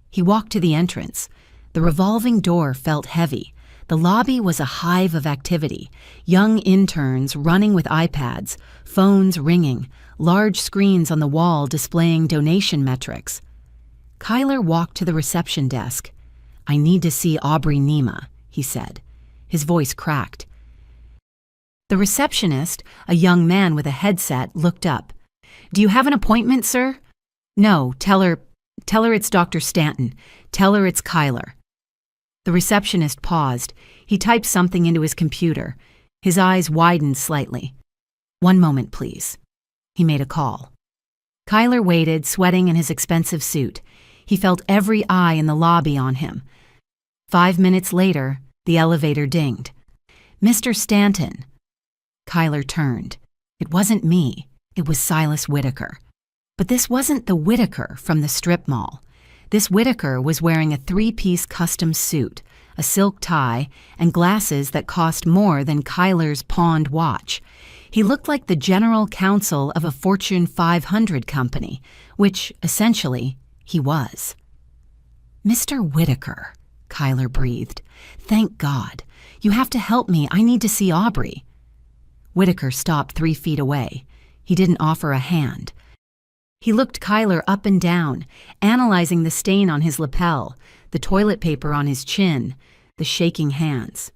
He walked to the entrance. The revolving door felt heavy. The lobby was a hive of activity. Young interns running with iPads, phones ringing, large screens on the wall displaying donation metrics. Kyler walked to the reception desk. "I need to see Aubrey Nema," he said. His voice cracked. The receptionist, a young man with a headset, looked up. "Do you have an appointment, sir?" "No, tell her it's Dr. Stanton. Tell her it's Kyler." The receptionist paused. He typed something into his computer. His eyes widened slightly. "1 moment, please." He made a call. Kyler waited, sweating in his expensive suit. He felt every eye in the lobby on him. 5 minutes later, the elevator dinged. "Mr. Stanton." Kyler turned. It wasn't me. It was Silas Whitaker. But this wasn't the Whitaker from the strip mall. This Whitaker was wearing a 3-piece custom suit, a silk tie, and glasses that cost more than Kyler's pawned watch. He looked like the general counsel of a Fortune 500 company, which, essentially, he was. "Mr. Whitaker," Kyler breathed. "Thank God. You have to help me. I need to see Aubrey." Whitaker stopped 3 feet away. He didn't offer a hand. He looked Kyler up and down, analyzing the stain on his lapel, the toilet paper on his chin, the shaking hands.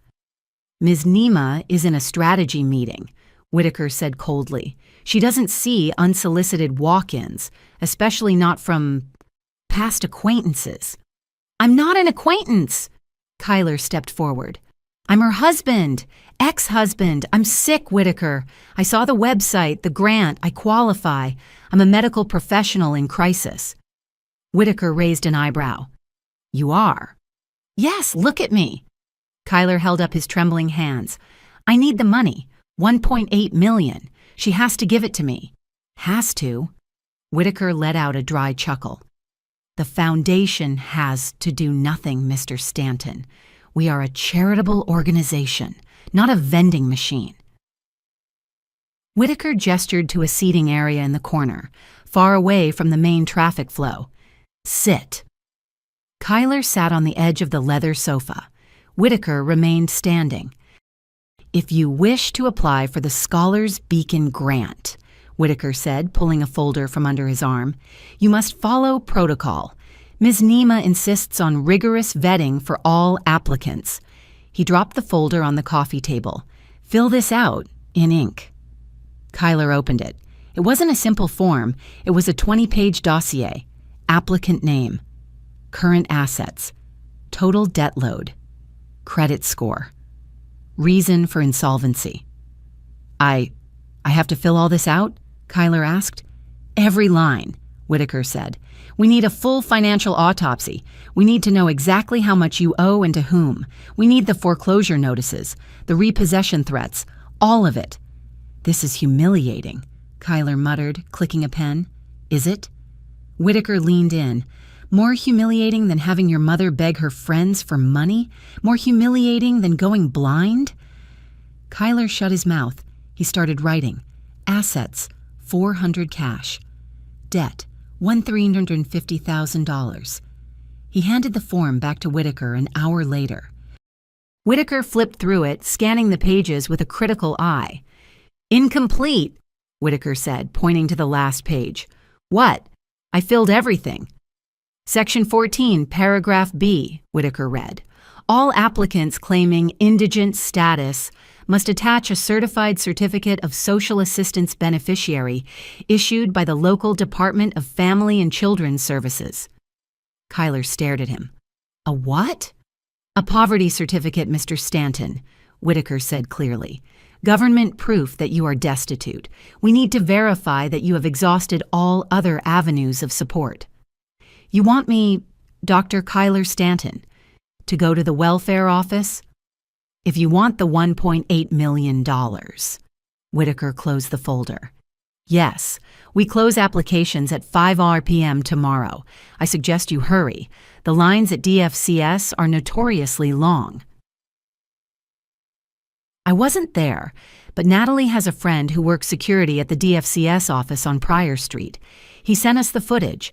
"Ms. Nema is in a strategy meeting," Whitaker said coldly. "She doesn't see unsolicited walk-ins, especially not from past acquaintances." "I'm not an acquaintance!" Kyler stepped forward. "I'm her husband, ex-husband. I'm sick, Whitaker. I saw the website, the grant. I qualify. I'm a medical professional in crisis." Whitaker raised an eyebrow. "You are?" "Yes, look at me." Kyler held up his trembling hands. "I need the money. 1.8 million. She has to give it to me." "Has to?" Whitaker let out a dry chuckle. "The foundation has to do nothing, Mr. Stanton. We are a charitable organization, not a vending machine." Whitaker gestured to a seating area in the corner, far away from the main traffic flow. "Sit." Kyler sat on the edge of the leather sofa. Whitaker remained standing. "If you wish to apply for the Scholars Beacon Grant," Whitaker said, pulling a folder from under his arm, "you must follow protocol. Ms. Nema insists on rigorous vetting for all applicants." He dropped the folder on the coffee table. "Fill this out in ink." Kyler opened it. It wasn't a simple form. It was a 20-page dossier. Applicant name, current assets, total debt load, credit score, reason for insolvency. I I have to fill all this out? Kyler asked. Every line, Whitaker said. We need a full financial autopsy. We need to know exactly how much you owe and to whom. We need the foreclosure notices, the repossession threats, all of it. This is humiliating, Kyler muttered, clicking a pen. Is it? Whitaker leaned in. More humiliating than having your mother beg her friends for money? More humiliating than going blind? Kyler shut his mouth. He started writing. Assets, $400 cash. Debt, $1,350,000. He handed the form back to Whitaker an hour later. Whitaker flipped through it, scanning the pages with a critical eye. Incomplete, Whitaker said, pointing to the last page. What? I filled everything. Section 14, paragraph B, Whitaker read. All applicants claiming indigent status must attach a certified certificate of social assistance beneficiary issued by the local Department of Family and Children's Services. Kyler stared at him. A what? A poverty certificate, Mr. Stanton, Whitaker said clearly. Government proof that you are destitute. We need to verify that you have exhausted all other avenues of support. You want me, Dr. Kyler Stanton, to go to the welfare office? If you want the $1.8 million. Whitaker closed the folder. Yes, we close applications at 5 p.m. tomorrow. I suggest you hurry. The lines at DFCS are notoriously long. I wasn't there, but Natalie has a friend who works security at the DFCS office on Pryor Street. He sent us the footage.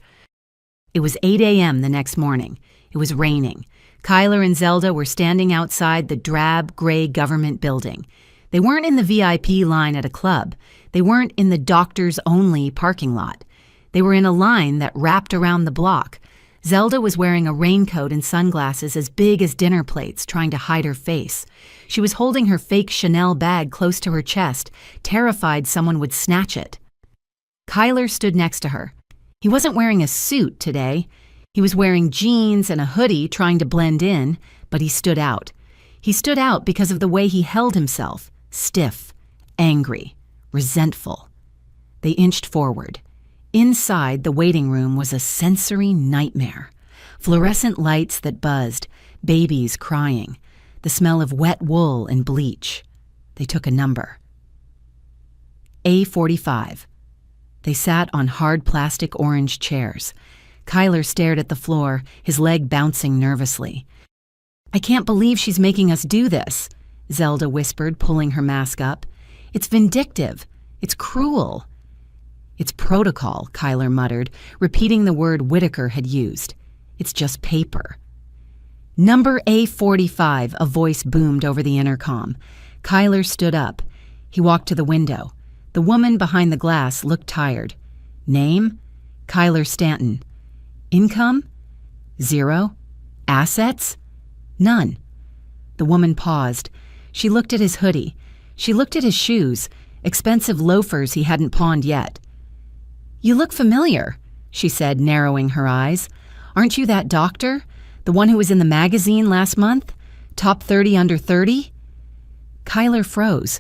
It was 8 a.m. the next morning. It was raining. Kyler and Zelda were standing outside the drab, gray government building. They weren't in the VIP line at a club. They weren't in the doctors-only parking lot. They were in a line that wrapped around the block. Zelda was wearing a raincoat and sunglasses as big as dinner plates, trying to hide her face. She was holding her fake Chanel bag close to her chest, terrified someone would snatch it. Kyler stood next to her. He wasn't wearing a suit today. He was wearing jeans and a hoodie trying to blend in, but he stood out. He stood out because of the way he held himself, stiff, angry, resentful. They inched forward. Inside, the waiting room was a sensory nightmare. Fluorescent lights that buzzed, babies crying, the smell of wet wool and bleach. They took a number. A45. They sat on hard plastic orange chairs. Kyler stared at the floor, his leg bouncing nervously. I can't believe she's making us do this, Zelda whispered, pulling her mask up. It's vindictive. It's cruel. It's protocol, Kyler muttered, repeating the word Whitaker had used. It's just paper. Number A45, a voice boomed over the intercom. Kyler stood up. He walked to the window. The woman behind the glass looked tired. Name? Kyler Stanton. Income? 0. Assets? None. The woman paused. She looked at his hoodie. She looked at his shoes, expensive loafers he hadn't pawned yet. You look familiar, she said, narrowing her eyes. Aren't you that doctor? The one who was in the magazine last month? Top 30 under 30? Kyler froze.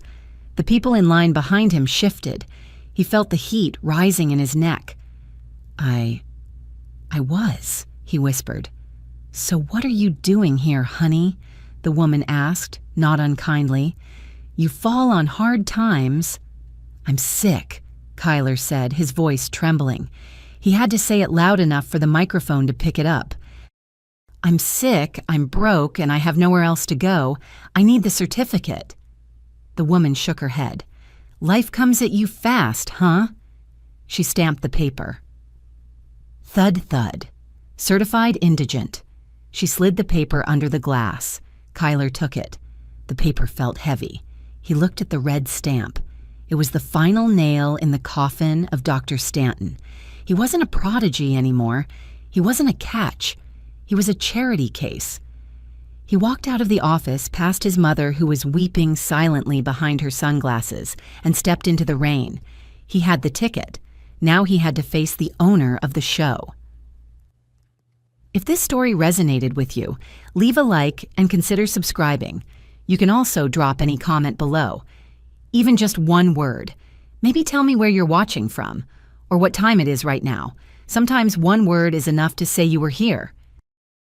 The people in line behind him shifted. He felt the heat rising in his neck. I was, he whispered. So what are you doing here, honey? The woman asked, not unkindly. You fall on hard times. I'm sick, Kyler said, his voice trembling. He had to say it loud enough for the microphone to pick it up. I'm sick, I'm broke, and I have nowhere else to go. I need the certificate. The woman shook her head. Life comes at you fast, huh? She stamped the paper. Thud, thud. Certified indigent. She slid the paper under the glass. Kyler took it. The paper felt heavy. He looked at the red stamp. It was the final nail in the coffin of Dr. Stanton. He wasn't a prodigy anymore. He wasn't a catch. He was a charity case. He walked out of the office past his mother, who was weeping silently behind her sunglasses, and stepped into the rain. He had the ticket. Now he had to face the owner of the show. If this story resonated with you, leave a like and consider subscribing. You can also drop any comment below. Even just one word. Maybe tell me where you're watching from, or what time it is right now. Sometimes one word is enough to say you were here.